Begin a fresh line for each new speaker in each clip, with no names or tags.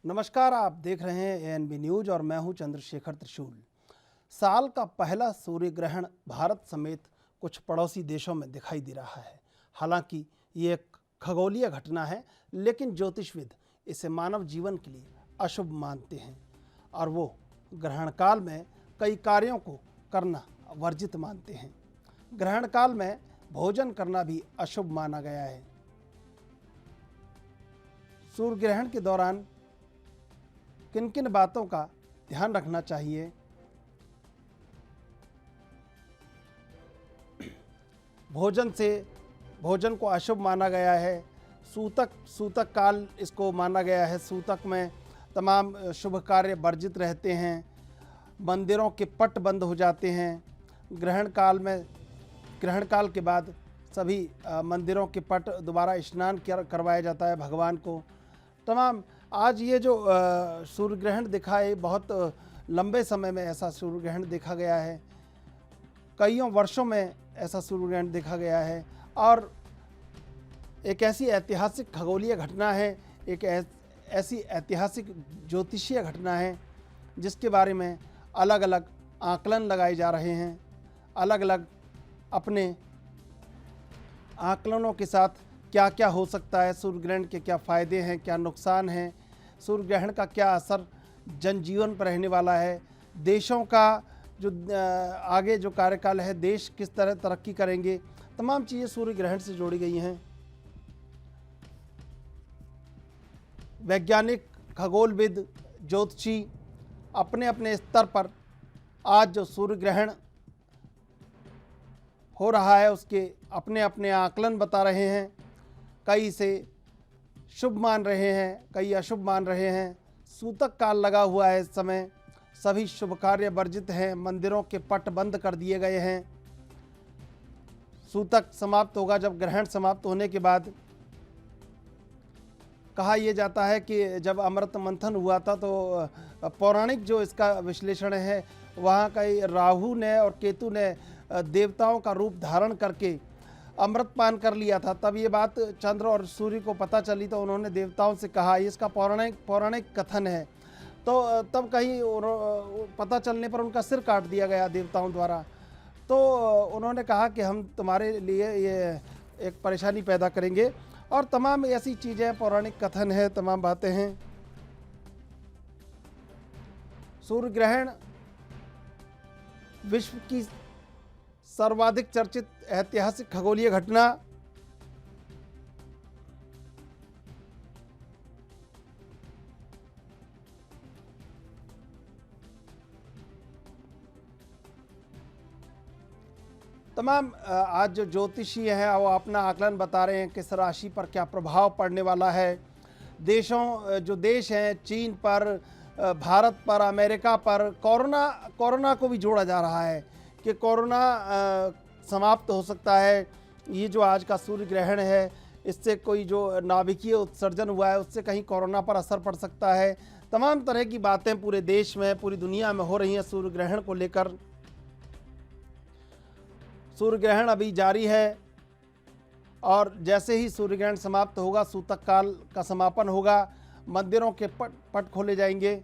नमस्कार, आप देख रहे हैं एएनबी न्यूज और मैं हूं चंद्रशेखर त्रिशूल। साल का पहला सूर्य ग्रहण भारत समेत कुछ पड़ोसी देशों में दिखाई दे रहा है। हालांकि ये एक खगोलीय घटना है, लेकिन ज्योतिषविद इसे मानव जीवन के लिए अशुभ मानते हैं और वो ग्रहण काल में कई कार्यों को करना वर्जित मानते हैं। ग्रहण काल में भोजन करना भी अशुभ माना गया है। सूर्य ग्रहण के दौरान किन किन बातों का ध्यान रखना चाहिए? भोजन को अशुभ माना गया है। सूतक काल इसको माना गया है। सूतक में तमाम शुभ कार्य वर्जित रहते हैं। मंदिरों के पट बंद हो जाते हैं। ग्रहण काल के बाद सभी मंदिरों के पट दोबारा स्नान करवाया जाता है भगवान को। तमाम आज ये जो सूर्य ग्रहण दिखा है, बहुत लंबे समय में ऐसा सूर्य ग्रहण देखा गया है। कईयों वर्षों में ऐसा सूर्य ग्रहण देखा गया है और एक ऐसी ऐतिहासिक खगोलीय घटना है, एक ऐसी ऐतिहासिक ज्योतिषीय घटना है जिसके बारे में अलग अलग आकलन लगाए जा रहे हैं। अलग अलग अपने आकलनों के साथ क्या क्या हो सकता है, सूर्य ग्रहण के क्या फ़ायदे हैं, क्या नुकसान हैं, सूर्य ग्रहण का क्या असर जनजीवन पर रहने वाला है, देशों का जो आगे जो कार्यकाल है, देश किस तरह तरक्की करेंगे, तमाम चीज़ें सूर्य ग्रहण से जोड़ी गई हैं। वैज्ञानिक, खगोलविद, ज्योतिषी अपने अपने स्तर पर आज जो सूर्य ग्रहण हो रहा है उसके अपने अपने आकलन बता रहे हैं। कई इसे शुभ मान रहे हैं, कई अशुभ मान रहे हैं। सूतक काल लगा हुआ है इस समय, सभी शुभ कार्य वर्जित हैं। मंदिरों के पट बंद कर दिए गए हैं। सूतक समाप्त होगा जब ग्रहण समाप्त होने के बाद। कहा यह जाता है कि जब अमृत मंथन हुआ था तो पौराणिक जो इसका विश्लेषण है, वहाँ कई राहु ने और केतु ने देवताओं का रूप धारण करके अमृत पान कर लिया था। तब ये बात चंद्र और सूर्य को पता चली तो उन्होंने देवताओं से कहा, इसका पौराणिक कथन है। तो तब कहीं पता चलने पर उनका सिर काट दिया गया देवताओं द्वारा। तो उन्होंने कहा कि हम तुम्हारे लिए ये एक परेशानी पैदा करेंगे और तमाम ऐसी चीज़ें, पौराणिक कथन है, तमाम बातें हैं। सूर्य ग्रहण विश्व की सर्वाधिक चर्चित ऐतिहासिक खगोलीय घटना। तमाम आज जो ज्योतिषी हैं वो अपना आकलन बता रहे हैं किस राशि पर क्या प्रभाव पड़ने वाला है। जो देश हैं, चीन पर, भारत पर, अमेरिका पर, कोरोना को भी जोड़ा जा रहा है कि कोरोना समाप्त हो सकता है। ये जो आज का सूर्य ग्रहण है, इससे कोई जो नाभिकीय उत्सर्जन हुआ है उससे कहीं कोरोना पर असर पड़ सकता है। तमाम तरह की बातें पूरे देश में, पूरी दुनिया में हो रही हैं सूर्य ग्रहण को लेकर। सूर्य ग्रहण अभी जारी है और जैसे ही सूर्य ग्रहण समाप्त होगा, सूतक काल का समापन होगा, मंदिरों के पट खोले जाएंगे।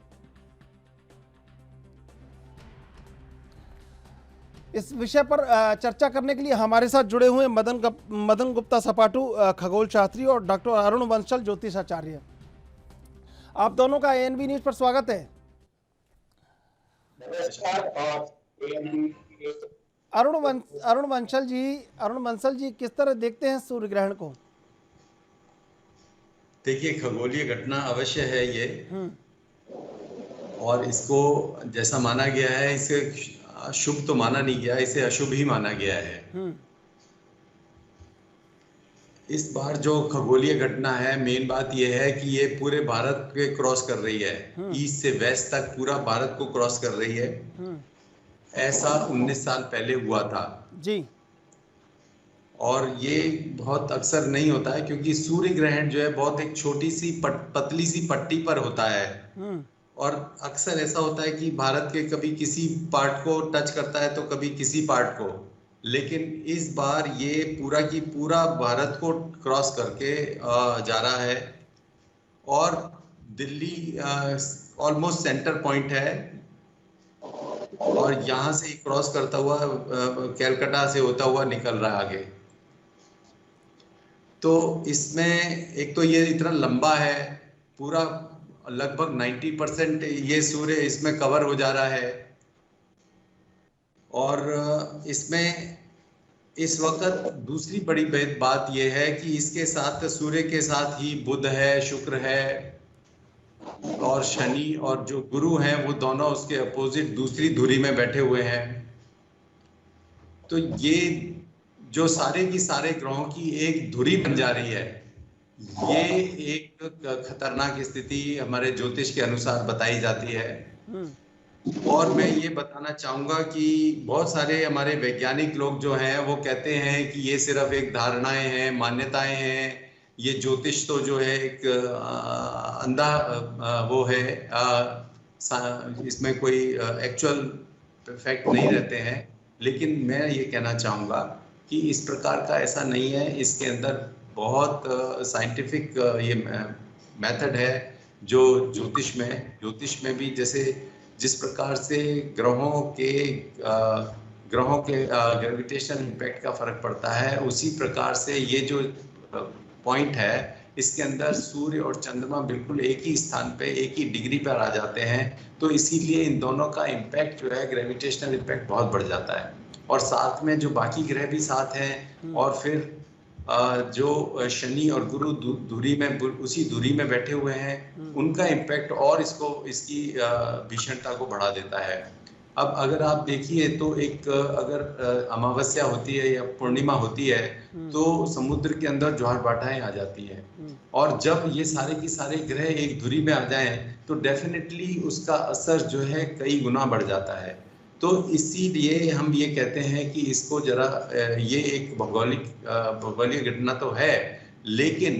इस विषय पर चर्चा करने के लिए हमारे साथ जुड़े हुए मदन गुप्ता सपाटू, खगोल शास्त्री, और डॉक्टर अरुण बंसल, ज्योतिषाचार्य। आप दोनों का एएनबी न्यूज पर स्वागत है। अरुण बंसल जी किस तरह देखते हैं सूर्य ग्रहण को?
देखिए, खगोलीय घटना अवश्य है ये, और इसको जैसा माना गया है, इसे शुभ तो माना नहीं गया, इसे अशुभ ही माना गया है। इस बार जो खगोलीय घटना है, मेन बात यह है कि ये पूरे भारत के क्रॉस कर रही है। ईस्ट से वेस्ट तक पूरा भारत को क्रॉस कर रही है। ऐसा 19 साल पहले हुआ था
जी।
और ये बहुत अक्सर नहीं होता है क्योंकि सूर्य ग्रहण जो है बहुत एक छोटी सी पतली सी पट्टी पर होता है। और अक्सर ऐसा होता है कि भारत के कभी किसी पार्ट को टच करता है तो कभी किसी पार्ट को, लेकिन इस बार ये पूरा की पूरा भारत को क्रॉस करके जा रहा है। और दिल्ली ऑलमोस्ट सेंटर पॉइंट है और यहाँ से क्रॉस करता हुआ कैलकाटा से होता हुआ निकल रहा है आगे। तो इसमें एक तो ये इतना लंबा है, पूरा लगभग 90% ये सूर्य इसमें कवर हो जा रहा है। और इसमें इस वक्त दूसरी बड़ी बात यह है कि इसके साथ सूर्य के साथ ही बुध है, शुक्र है और शनि और जो गुरु हैं वो दोनों उसके अपोजिट दूसरी धुरी में बैठे हुए हैं। तो ये जो सारे की सारे ग्रहों की एक धुरी बन जा रही है, ये एक खतरनाक स्थिति हमारे ज्योतिष के अनुसार बताई जाती है। और मैं ये बताना चाहूंगा कि बहुत सारे हमारे वैज्ञानिक लोग जो हैं वो कहते हैं कि ये सिर्फ एक धारणाएं हैं, मान्यताएं हैं, ये ज्योतिष तो जो है एक अंधा वो है, इसमें कोई एक्चुअल फैक्ट नहीं रहते हैं। लेकिन मैं ये कहना चाहूंगा कि इस प्रकार का ऐसा नहीं है, इसके अंदर बहुत साइंटिफिक ये मेथड है जो ज्योतिष में भी जैसे जिस प्रकार से ग्रहों के ग्रेविटेशनल इम्पैक्ट का फर्क पड़ता है, उसी प्रकार से ये जो पॉइंट है इसके अंदर सूर्य और चंद्रमा बिल्कुल एक ही स्थान पे एक ही डिग्री पर आ जाते हैं। तो इसीलिए इन दोनों का इम्पैक्ट जो है ग्रेविटेशनल इम्पैक्ट बहुत बढ़ जाता है। और साथ में जो बाकी ग्रह भी साथ हैं और फिर जो शनि और गुरु दूरी में उसी दूरी में बैठे हुए हैं, उनका इम्पैक्ट और इसकी भीषणता को बढ़ा देता है। अब अगर आप देखिए तो एक अगर अमावस्या होती है या पूर्णिमा होती है तो समुद्र के अंदर ज्वार भाटाएं आ जाती हैं। और जब ये सारे की सारे ग्रह एक धुरी में आ जाएं तो डेफिनेटली उसका असर जो है कई गुना बढ़ जाता है। तो इसीलिए हम ये कहते हैं कि इसको जरा ये एक भौगोलिक घटना तो है, लेकिन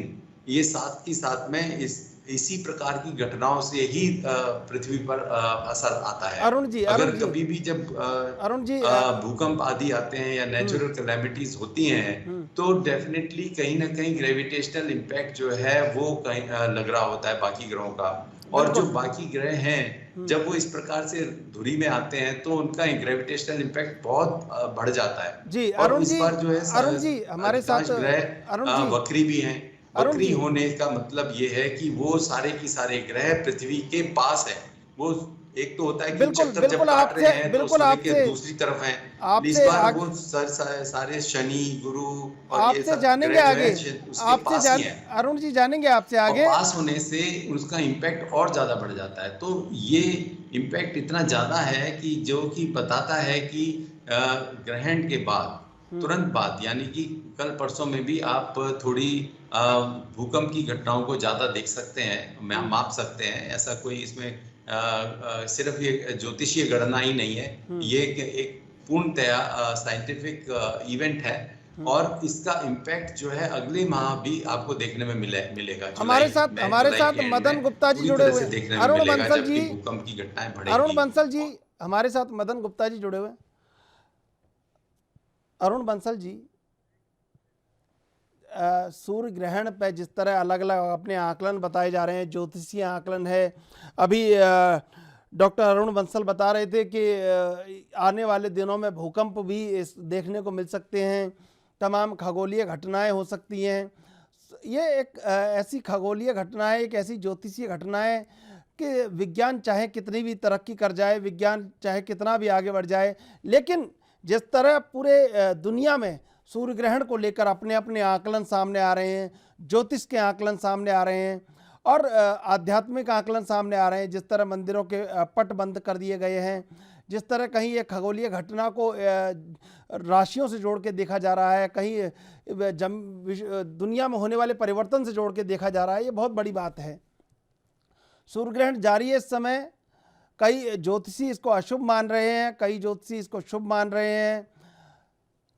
ये साथ ही साथ में इसी प्रकार की घटनाओं से ही पृथ्वी पर असर आता है।
अरुण जी,
अगर कभी भी जब
अरुण जी
भूकंप आदि आते हैं या नेचुरल कैलेमिटीज होती हैं तो डेफिनेटली कहीं ना कहीं ग्रेविटेशनल इम्पैक्ट जो है वो कहीं लग रहा होता है बाकी ग्रहों का। और जो बाकी ग्रह हैं जब वो इस प्रकार से धुरी में आते हैं तो उनका ग्रेविटेशनल इम्पैक्ट बहुत बढ़ जाता है।
जी
और इस बार जो है
अरुण जी हमारे साथ
ग्रह वक्री भी हैं। वक्री होने का मतलब ये है कि वो सारे की सारे ग्रह पृथ्वी के पास है। वो एक तो होता है कि चक्कर जब काट रहे हैं तो सूर्य के दूसरी तरफ है, इस बार वो सारे शनि गुरु और ये सब
जानेंगे आगे, अरुण जी जानेंगे आपसे आगे।
पास होने से उसका इम्पैक्ट और ज्यादा बढ़ जाता है। तो ये इम्पैक्ट इतना ज्यादा है कि जो कि बताता है कि ग्रहण के बाद तुरंत बाद यानी कि कल परसों में भी आप थोड़ी भूकंप की घटनाओं को ज्यादा देख सकते हैं, माप सकते हैं। ऐसा कोई इसमें सिर्फ ये ज्योतिषीय गणना ही नहीं है, ये एक पूर्णतया साइंटिफिक इवेंट है। और इसका इम्पैक्ट जो है अगले माह भी आपको देखने में मिलेगा।
हमारे साथ मदन गुप्ता जी जुड़े हुए हैं। अरुण बंसल जी,
भूकंप की घटनाएं बढ़ेगी।
अरुण बंसल जी हमारे साथ मदन गुप्ता जी जुड़े हुए हैं। अरुण बंसल जी, सूर्य ग्रहण पे जिस तरह अलग अलग अपने आकलन बताए जा रहे हैं, ज्योतिषीय आकलन है। अभी डॉक्टर अरुण बंसल बता रहे थे कि आने वाले दिनों में भूकंप भी देखने को मिल सकते हैं, तमाम खगोलीय घटनाएं हो सकती हैं। ये एक ऐसी खगोलीय घटना है, एक ऐसी ज्योतिषीय घटना है कि विज्ञान चाहे कितनी भी तरक्की कर जाए, विज्ञान चाहे कितना भी आगे बढ़ जाए, लेकिन जिस तरह पूरे दुनिया में सूर्य ग्रहण को लेकर अपने अपने आकलन सामने आ रहे हैं, ज्योतिष के आकलन सामने आ रहे हैं और आध्यात्मिक आकलन सामने आ रहे हैं, जिस तरह मंदिरों के पट बंद कर दिए गए हैं, जिस तरह कहीं एक खगोलीय घटना को राशियों से जोड़ के देखा जा रहा है, कहीं दुनिया में होने वाले परिवर्तन से जोड़ के देखा जा रहा है, ये बहुत बड़ी बात है। सूर्य ग्रहण जारी है इस समय। कई ज्योतिषी इसको अशुभ मान रहे हैं, कई ज्योतिषी इसको शुभ मान रहे हैं।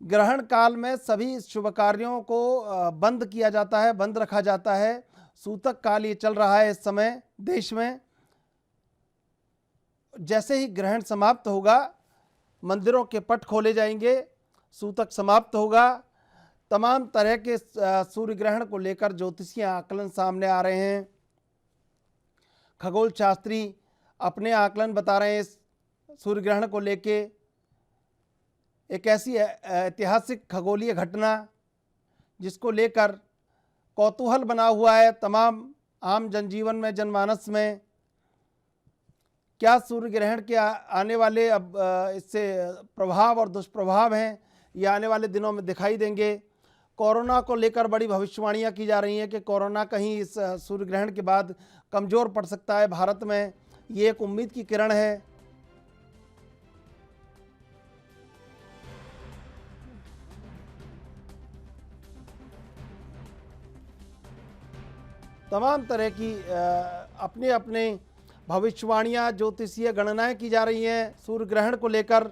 ग्रहण काल में सभी शुभ कार्यों को बंद किया जाता है, बंद रखा जाता है। सूतक काल ये चल रहा है इस समय देश में। जैसे ही ग्रहण समाप्त होगा मंदिरों के पट खोले जाएंगे, सूतक समाप्त होगा। तमाम तरह के सूर्य ग्रहण को लेकर ज्योतिषीय आकलन सामने आ रहे हैं। खगोल शास्त्री अपने आकलन बता रहे हैं इस सूर्य ग्रहण को लेके। एक ऐसी ऐतिहासिक खगोलीय घटना जिसको लेकर कौतूहल बना हुआ है तमाम आम जनजीवन में, जनमानस में। क्या सूर्य ग्रहण के आने वाले अब इससे प्रभाव और दुष्प्रभाव हैं, ये आने वाले दिनों में दिखाई देंगे। कोरोना को लेकर बड़ी भविष्यवाणियां की जा रही हैं कि कोरोना कहीं इस सूर्य ग्रहण के बाद कमज़ोर पड़ सकता है भारत में। ये एक उम्मीद की किरण है। तमाम तरह की अपने अपने भविष्यवाणियां, ज्योतिषीय गणनाएं की जा रही हैं सूर्य ग्रहण को लेकर।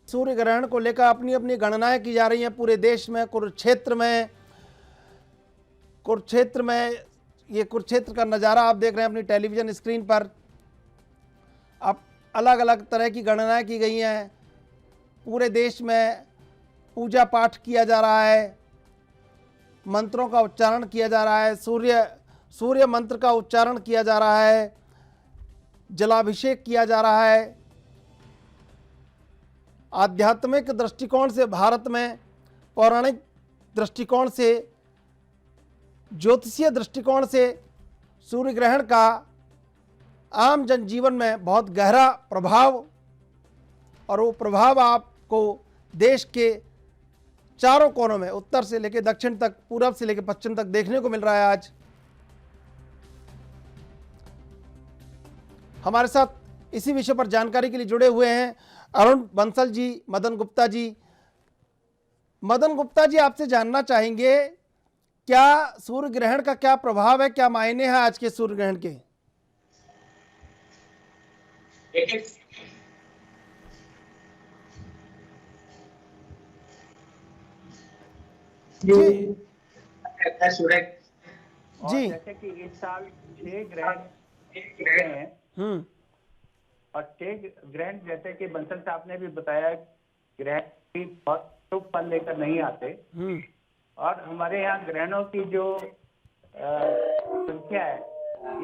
सूर्य ग्रहण को लेकर अपनी अपनी गणनाएं की जा रही हैं पूरे देश में। कुरुक्षेत्र में ये कुरुक्षेत्र का नज़ारा आप देख रहे हैं अपनी टेलीविज़न स्क्रीन पर। अब अलग अलग तरह की गणनाएं की गई हैं। पूरे देश में पूजा पाठ किया जा रहा है, मंत्रों का उच्चारण किया जा रहा है, सूर्य मंत्र का उच्चारण किया जा रहा है, जलाभिषेक किया जा रहा है। आध्यात्मिक दृष्टिकोण से भारत में, पौराणिक दृष्टिकोण से, ज्योतिषीय दृष्टिकोण से सूर्य ग्रहण का आम जनजीवन में बहुत गहरा प्रभाव, और वो प्रभाव आपको देश के चारों कोनों में, उत्तर से लेकर दक्षिण तक, पूरब से लेकर पश्चिम तक देखने को मिल रहा है। आज हमारे साथ इसी विषय पर जानकारी के लिए जुड़े हुए हैं अरुण बंसल जी, मदन गुप्ता जी। मदन गुप्ता जी, आपसे जानना चाहेंगे क्या सूर्य ग्रहण का क्या प्रभाव है, क्या मायने हैं आज के सूर्य ग्रहण के?
जी सूर्य
जी
जैसे कि इस साल 6 ग्रहण हैं और 6 ग्रहण, जैसे कि बंसल साहब ने भी बताया, ग्रहण भी बहुत शुभ फल लेकर नहीं आते। और हमारे यहाँ ग्रहणों की जो संख्या है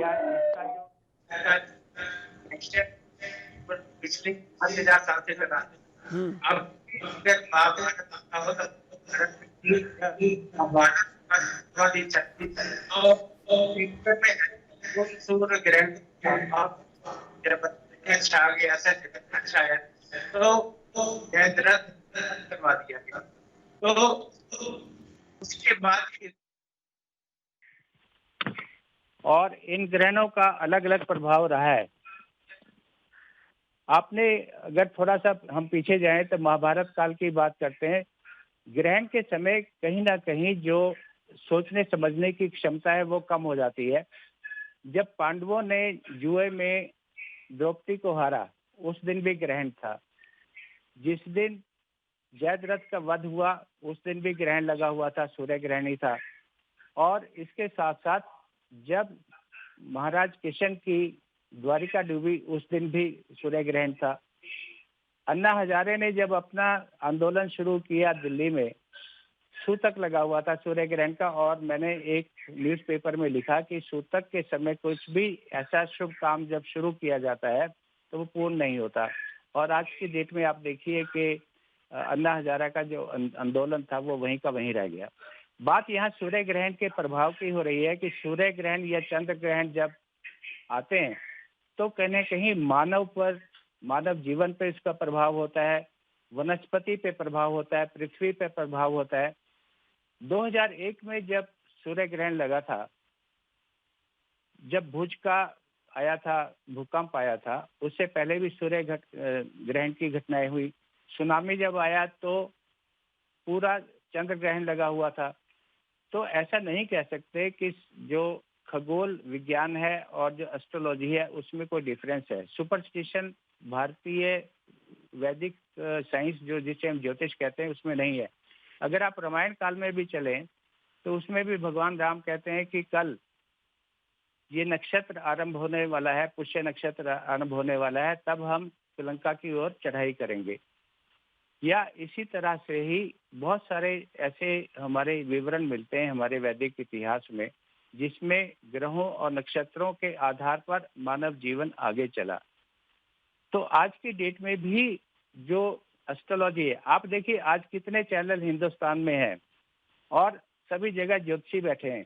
या इसका जो पिछले 5,000 साल से चला अब सूर्य ग्रहण आ गया है तो करवा दिया गया। तो उसके बाद और इन ग्रहणों का अलग अलग प्रभाव रहा है। आपने अगर थोड़ा सा हम पीछे जाएं तो महाभारत काल की बात करते हैं। ग्रहण के समय कहीं ना कहीं जो सोचने समझने की क्षमता है वो कम हो जाती है। जब पांडवों ने जुए में द्रौपदी को हारा, उस दिन भी ग्रहण था। जिस दिन जयद्रथ का वध हुआ उस दिन भी ग्रहण लगा हुआ था, सूर्य ग्रहण ही था। और इसके साथ साथ जब महाराज किशन की द्वारिका डूबी उस दिन भी सूर्य ग्रहण था। अन्ना हजारे ने जब अपना आंदोलन शुरू किया दिल्ली में, सूतक लगा हुआ था सूर्य ग्रहण का। और मैंने एक न्यूज़पेपर में लिखा कि सूतक के समय कुछ भी ऐसा शुभ काम जब शुरू किया जाता है तो वो पूर्ण नहीं होता। और आज की डेट में आप देखिए कि अन्ना हजारा का जो आंदोलन था वो वहीं का वहीं रह गया। बात यहाँ सूर्य ग्रहण के प्रभाव की हो रही है कि सूर्य ग्रहण या चंद्र ग्रहण जब आते हैं तो कहीं न कहीं मानव पर, मानव जीवन पर इसका प्रभाव होता है, वनस्पति पे प्रभाव होता है, पृथ्वी पे प्रभाव होता है। 2001 में जब सूर्य ग्रहण लगा था, जब भुज का आया था, भूकंप आया था, उससे पहले भी सूर्य ग्रहण की घटनाएं हुई। सुनामी जब आया तो पूरा चंद्र ग्रहण लगा हुआ था। तो ऐसा नहीं कह सकते कि जो खगोल विज्ञान है और जो एस्ट्रोलॉजी है उसमें कोई डिफरेंस है। सुपरस्टिशन, भारतीय वैदिक साइंस जो जिसे हम ज्योतिष कहते हैं, उसमें नहीं है। अगर आप रामायण काल में भी चलें तो उसमें भी भगवान राम कहते हैं कि कल ये नक्षत्र आरंभ होने वाला है, पुष्य नक्षत्र आरंभ होने वाला है, तब हम श्रीलंका की ओर चढ़ाई करेंगे। या इसी तरह से ही बहुत सारे ऐसे हमारे विवरण मिलते हैं हमारे वैदिक इतिहास में, जिसमें ग्रहों और नक्षत्रों के आधार पर मानव जीवन आगे चला। तो आज की डेट में भी जो एस्ट्रोलॉजी है, आप देखिए आज कितने चैनल हिंदुस्तान में हैं और सभी जगह ज्योतिषी बैठे हैं।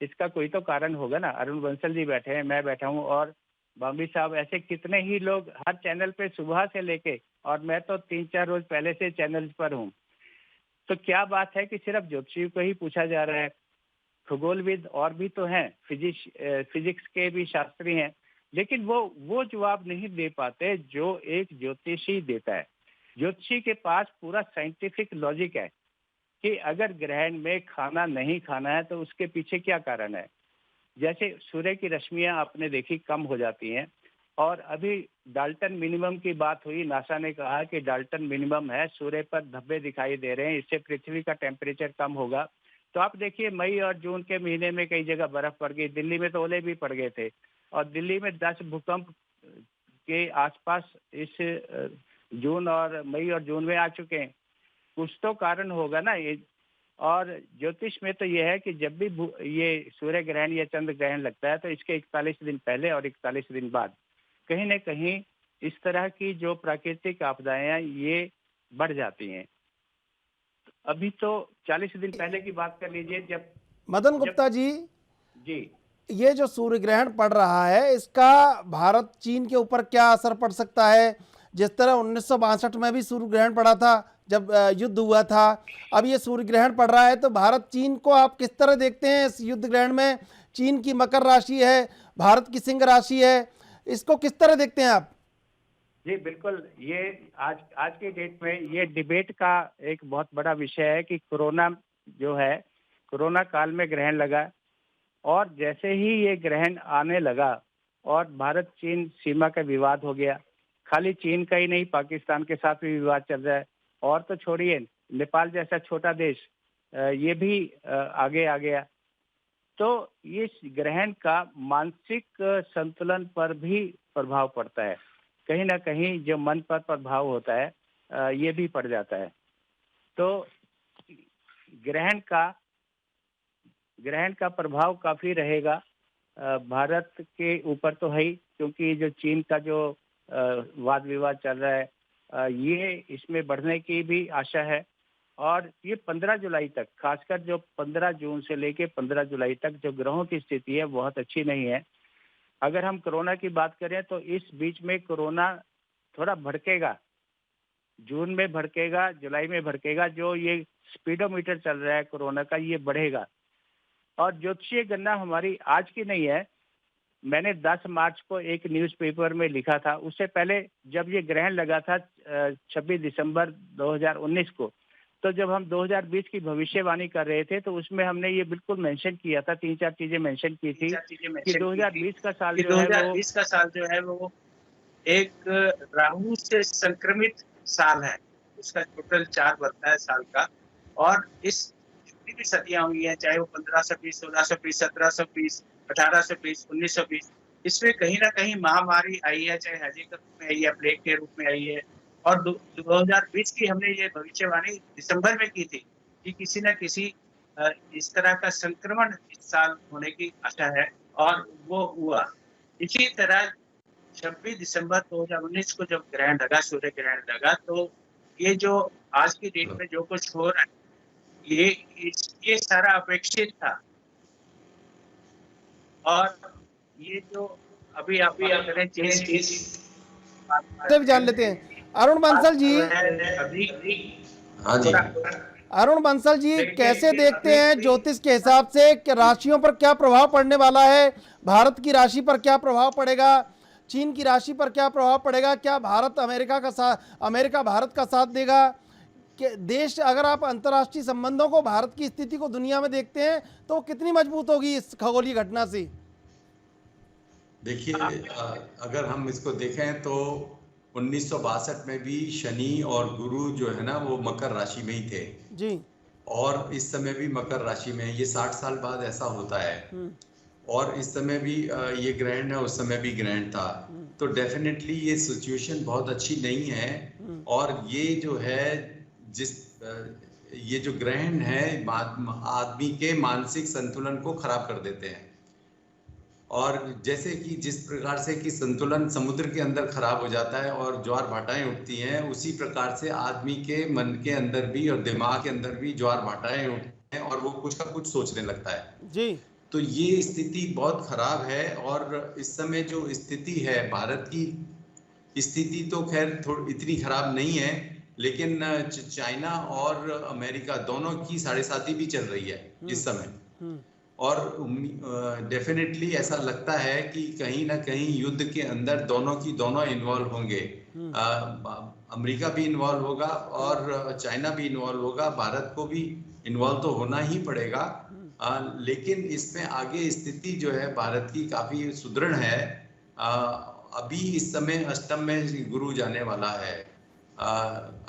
इसका कोई तो कारण होगा ना। अरुण बंसल जी बैठे हैं, मैं बैठा हूँ और बॉम्बे साहब, ऐसे कितने ही लोग हर चैनल पे सुबह से लेके, और मैं तो 3-4 रोज पहले से चैनल पर हूँ। तो क्या बात है कि सिर्फ ज्योतिषी को ही पूछा जा रहा है? खगोलविद और भी तो हैं, फिजिक्स के भी शास्त्री हैं, लेकिन वो जवाब नहीं दे पाते जो एक ज्योतिषी देता है। ज्योतिषी के पास पूरा साइंटिफिक लॉजिक है कि अगर ग्रहण में खाना नहीं खाना है तो उसके पीछे क्या कारण है। जैसे सूर्य की रश्मियां आपने देखी कम हो जाती हैं, और अभी डाल्टन मिनिमम की बात हुई, नासा ने कहा कि डाल्टन मिनिमम है, सूर्य पर धब्बे दिखाई दे रहे हैं, इससे पृथ्वी का टेम्परेचर कम होगा। तो आप देखिए मई और जून के महीने में कई जगह बर्फ पड़ गई, दिल्ली में तो ओले भी पड़ गए थे, और दिल्ली में 10 भूकंप के आसपास इस जून और मई और जून में आ चुके हैं। कुछ तो कारण होगा ना ये। और ज्योतिष में तो यह है कि जब भी ये सूर्य ग्रहण या चंद्र ग्रहण लगता है तो इसके 41 दिन पहले और 41 दिन बाद कहीं न कहीं इस तरह की जो प्राकृतिक आपदाएं हैं ये बढ़ जाती हैं। अभी तो 40 दिन पहले की बात कर लीजिए, जब
मदन गुप्ता जी,
जी
ये जो सूर्य ग्रहण पड़ रहा है, इसका भारत चीन के ऊपर क्या असर पड़ सकता है? जिस तरह 1962 में भी सूर्य ग्रहण पड़ा था जब युद्ध हुआ था, अब ये सूर्य ग्रहण पड़ रहा है, तो भारत चीन को आप किस तरह देखते हैं इस युद्ध ग्रहण में? चीन की मकर राशि है, भारत की सिंह राशि है, इसको किस तरह देखते हैं आप?
जी बिल्कुल, ये आज के डेट में ये डिबेट का एक बहुत बड़ा विषय है कि कोरोना जो है, कोरोना काल में ग्रहण लगा, और जैसे ही ये ग्रहण आने लगा और भारत चीन सीमा का विवाद हो गया। खाली चीन का ही नहीं, पाकिस्तान के साथ भी विवाद चल रहा है, और तो छोड़िए नेपाल जैसा छोटा देश ये भी आगे आ गया। तो इस ग्रहण का मानसिक संतुलन पर भी प्रभाव पड़ता है, कहीं ना कहीं जो मन पर प्रभाव होता है ये भी पड़ जाता है। तो ग्रहण का प्रभाव काफी रहेगा भारत के ऊपर तो है ही, क्योंकि जो चीन का जो वाद विवाद चल रहा है ये इसमें बढ़ने की भी आशा है। और ये 15 जुलाई तक, खासकर जो 15 जून से लेके 15 जुलाई तक जो ग्रहों की स्थिति है बहुत अच्छी नहीं है। अगर हम कोरोना की बात करें तो इस बीच में कोरोना थोड़ा भड़केगा, जून में भड़केगा, जुलाई में भड़केगा। जो ये स्पीडोमीटर चल रहा है कोरोना का ये बढ़ेगा। और ज्योतिषीय गणना हमारी आज की नहीं है, मैंने 10 मार्च को एक न्यूज़पेपर में लिखा था। उससे पहले जब ये ग्रहण लगा था 26 दिसंबर 2019 को, तो जब हम 2020 की भविष्यवाणी कर रहे थे तो उसमें हमने ये बिल्कुल मेंशन किया था, 3-4 चीजें मेंशन की थी कि 2020 का साल जो है वो
एक राहु से संक्रमित साल है। उसका टोटल 4 बनता है साल का। और इस जितनी भी सदियां हुई हैं, चाहे वो 1520, 1620, 1720, 1820, 1920, इसमें कहीं ना कहीं महामारी आई है, चाहे हैजे के रूप में आई है, प्लेग के रूप में आई है। और 2020 की हमने ये भविष्यवाणी दिसंबर में की थी कि किसी न किसी इस तरह का संक्रमण इस साल होने की आशा है, और वो हुआ। इसी तरह 26 दिसंबर 2019 को जब ग्रहण लगा, सूर्य ग्रहण लगा, तो ये जो आज की डेट में जो कुछ हो रहा है ये सारा अपेक्षित था। और ये जो अभी
जान लेते हैं अरुण बंसल जी।
हाँ जी,
अरुण बंसल जी, कैसे देखते हैं ज्योतिष के हिसाब से कि राशियों पर क्या प्रभाव पड़ने वाला है? भारत की राशि पर क्या प्रभाव पड़ेगा? चीन की राशि पर क्या प्रभाव पड़ेगा? क्या अमेरिका भारत का साथ देगा? कि देश, अगर आप अंतर्राष्ट्रीय संबंधों को, भारत की स्थिति को दुनिया में देखते हैं तो कितनी मजबूत होगी इस खगोलीय घटना से?
देखिए, अगर हम इसको देखें तो 1962 में भी शनि और गुरु जो है ना वो मकर राशि में ही थे
जी,
और इस समय भी मकर राशि में। ये 60 साल बाद ऐसा होता है। और इस समय भी ये ग्रहण है, उस समय भी ग्रहण था। तो डेफिनेटली ये सिचुएशन बहुत अच्छी नहीं है। और ये जो है जिस ये जो ग्रहण है आदमी के मानसिक संतुलन को खराब कर देते हैं। और जैसे कि जिस प्रकार से कि संतुलन समुद्र के अंदर खराब हो जाता है और ज्वार भाटाएं उठती हैं, उसी प्रकार से आदमी के मन के अंदर भी और दिमाग के अंदर भी ज्वार भाटाएं उठती हैं और वो कुछ का कुछ सोचने लगता है।
जी।
तो ये स्थिति बहुत खराब है। और इस समय जो स्थिति है भारत की स्थिति तो खैर थोड़ी इतनी खराब नहीं है, लेकिन चाइना और अमेरिका दोनों की साढ़े साती भी चल रही है इस समय। और डेफिनेटली ऐसा लगता है कि कहीं ना कहीं युद्ध के अंदर दोनों की दोनों इन्वॉल्व होंगे। अमेरिका भी इन्वॉल्व होगा और चाइना भी इन्वॉल्व होगा, भारत को भी इन्वॉल्व तो होना ही पड़ेगा। लेकिन इसमें आगे स्थिति जो है भारत की काफी सुदृढ़ है। अभी इस समय अष्टम में गुरु जाने वाला है।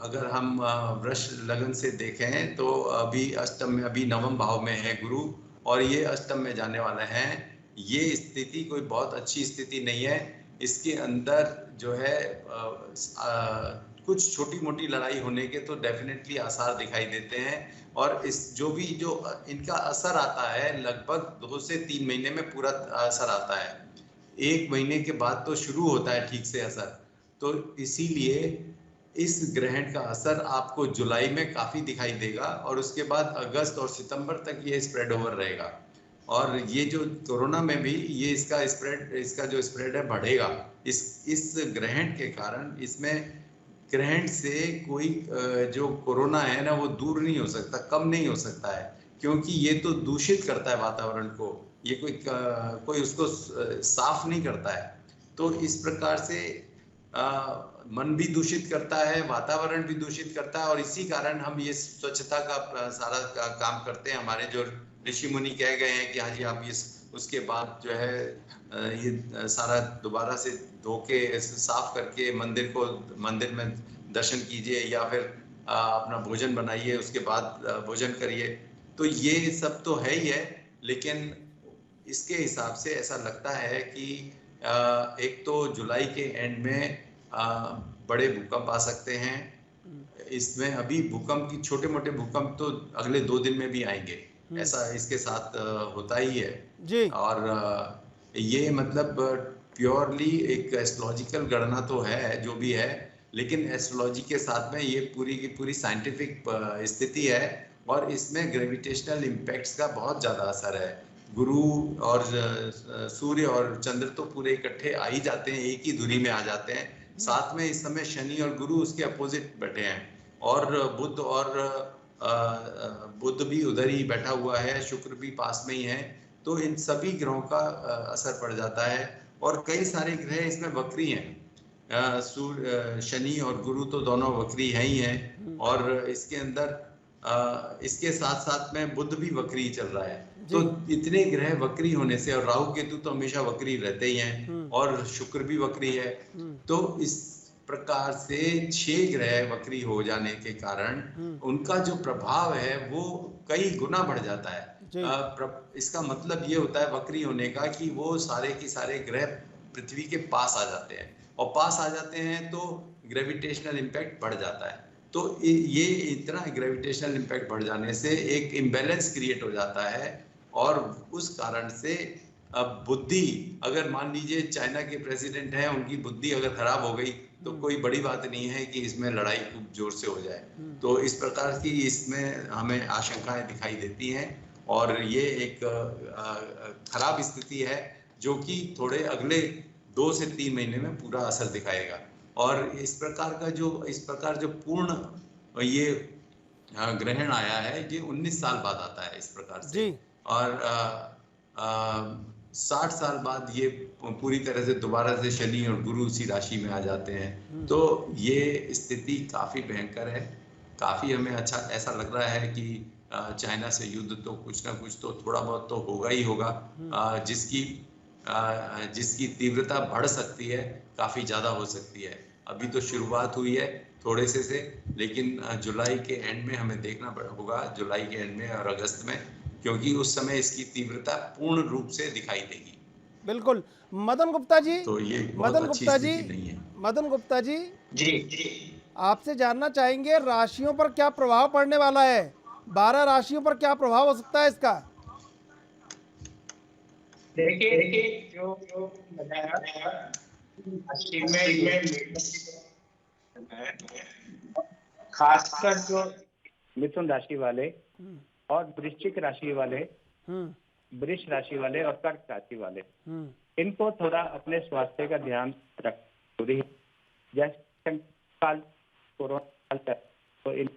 अगर हम वृष लगन से देखें तो अभी अष्टम में, अभी नवम भाव में है गुरु और ये अष्टम में जाने वाले हैं। ये स्थिति कोई बहुत अच्छी स्थिति नहीं है। इसके अंदर जो है कुछ छोटी मोटी लड़ाई होने के तो डेफिनेटली आसार दिखाई देते हैं। और इस जो इनका असर आता है लगभग 2 से 3 महीने में पूरा असर आता है। 1 महीने के बाद तो शुरू होता है ठीक से असर। तो इसीलिए इस ग्रहण का असर आपको जुलाई में काफी दिखाई देगा और उसके बाद अगस्त और सितंबर तक ये स्प्रेड ओवर रहेगा। और ये जो कोरोना में भी ये इसका जो स्प्रेड है बढ़ेगा इस ग्रहण के कारण। इसमें ग्रहण से कोई जो कोरोना है ना वो दूर नहीं हो सकता, कम नहीं हो सकता है, क्योंकि ये तो दूषित करता है वातावरण को। ये कोई उसको साफ नहीं करता है। तो इस प्रकार से मन भी दूषित करता है, वातावरण भी दूषित करता है। और इसी कारण हम ये स्वच्छता का सारा काम करते हैं। हमारे जो ऋषि मुनि कह गए हैं कि हाँ जी आप ये उसके बाद जो है ये सारा दोबारा से धो के साफ करके मंदिर में दर्शन कीजिए या फिर अपना भोजन बनाइए, उसके बाद भोजन करिए। तो ये सब तो है ही है, लेकिन इसके हिसाब से ऐसा लगता है कि एक तो जुलाई के एंड में बड़े भूकंप आ सकते हैं। इसमें अभी भूकंप की छोटे मोटे भूकंप तो अगले 2 दिन में भी आएंगे, ऐसा इसके साथ होता ही है जी। और ये मतलब प्योरली एक एस्ट्रोलॉजिकल गणना तो है जो भी है, लेकिन एस्ट्रोलॉजी के साथ में ये पूरी की पूरी साइंटिफिक स्थिति है। और इसमें ग्रेविटेशनल इम्पैक्ट्स का बहुत ज़्यादा असर है। गुरु और सूर्य और चंद्र तो पूरे इकट्ठे आ ही जाते हैं, एक ही दूरी में आ जाते हैं। साथ में इस समय शनि और गुरु उसके अपोजिट बैठे हैं और बुध भी उधर ही बैठा हुआ है, शुक्र भी पास में ही है। तो इन सभी ग्रहों का असर पड़ जाता है और कई सारे ग्रह इसमें वक्री हैं। सूर्य, शनि और गुरु तो दोनों वक्री हैं ही हैं। और इसके अंदर इसके साथ साथ में बुध भी वक्री चल रहा है। तो इतने ग्रह वक्री होने से, और राहु केतु तो हमेशा वक्री रहते ही हैं और शुक्र भी वक्री है। तो इस प्रकार से 6 ग्रह वक्री हो जाने के कारण उनका जो प्रभाव है वो कई गुना बढ़ जाता है। इसका मतलब ये होता है वक्री होने का कि वो सारे के सारे ग्रह पृथ्वी के पास आ जाते हैं, और पास आ जाते हैं तो ग्रेविटेशनल इम्पैक्ट बढ़ जाता है। तो ये इतना ग्रेविटेशनल इम्पैक्ट बढ़ जाने से एक इम्बैलेंस क्रिएट हो जाता है। और उस कारण से अब बुद्धि, अगर मान लीजिए चाइना के प्रेसिडेंट हैं, उनकी बुद्धि अगर खराब हो गई तो कोई बड़ी बात नहीं है कि इसमें लड़ाई खूब जोर से हो जाए। तो इस प्रकार की इसमें हमें आशंकाएं दिखाई देती हैं और ये एक खराब स्थिति है जो कि थोड़े अगले 2 से 3 महीने में पूरा असर दिखाएगा। और इस प्रकार जो पूर्ण ये ग्रहण आया है ये 19 साल बाद आता है इस प्रकार से जी। और 60 साल बाद ये पूरी तरह से दोबारा से शनि और गुरु उसी राशि में आ जाते हैं। तो ये स्थिति काफी भयंकर है। काफी हमें अच्छा ऐसा लग रहा है कि चाइना से युद्ध तो कुछ ना कुछ तो थोड़ा बहुत तो होगा ही होगा, जिसकी तीव्रता बढ़ सकती है, काफी ज्यादा हो सकती है। अभी तो शुरुआत हुई है थोड़े से, लेकिन जुलाई के एंड में हमें देखना होगा, जुलाई के एंड में और अगस्त में, क्योंकि उस समय इसकी तीव्रता पूर्ण रूप से दिखाई देगी।
बिल्कुल। मदन गुप्ता जी,
तो ये बहुत
मदन
अच्छी
गुप्ता जी,
स्थिति नहीं है।
मदन गुप्ता जी,
जी
आपसे जानना चाहेंगे राशियों पर क्या प्रभाव पड़ने वाला है? 12 राशियों पर क्या प्रभाव हो सकता है इसका?
देखिए जो बताया राशि में खासकर जो मिथुन राशि वाले और वृश्चिक राशि वाले, वृष राशि वाले और कर्क राशि वाले, इनको थोड़ा अपने स्वास्थ्य का ध्यान रखना जरूरी है। जैसे काल कोरोना काल तो इन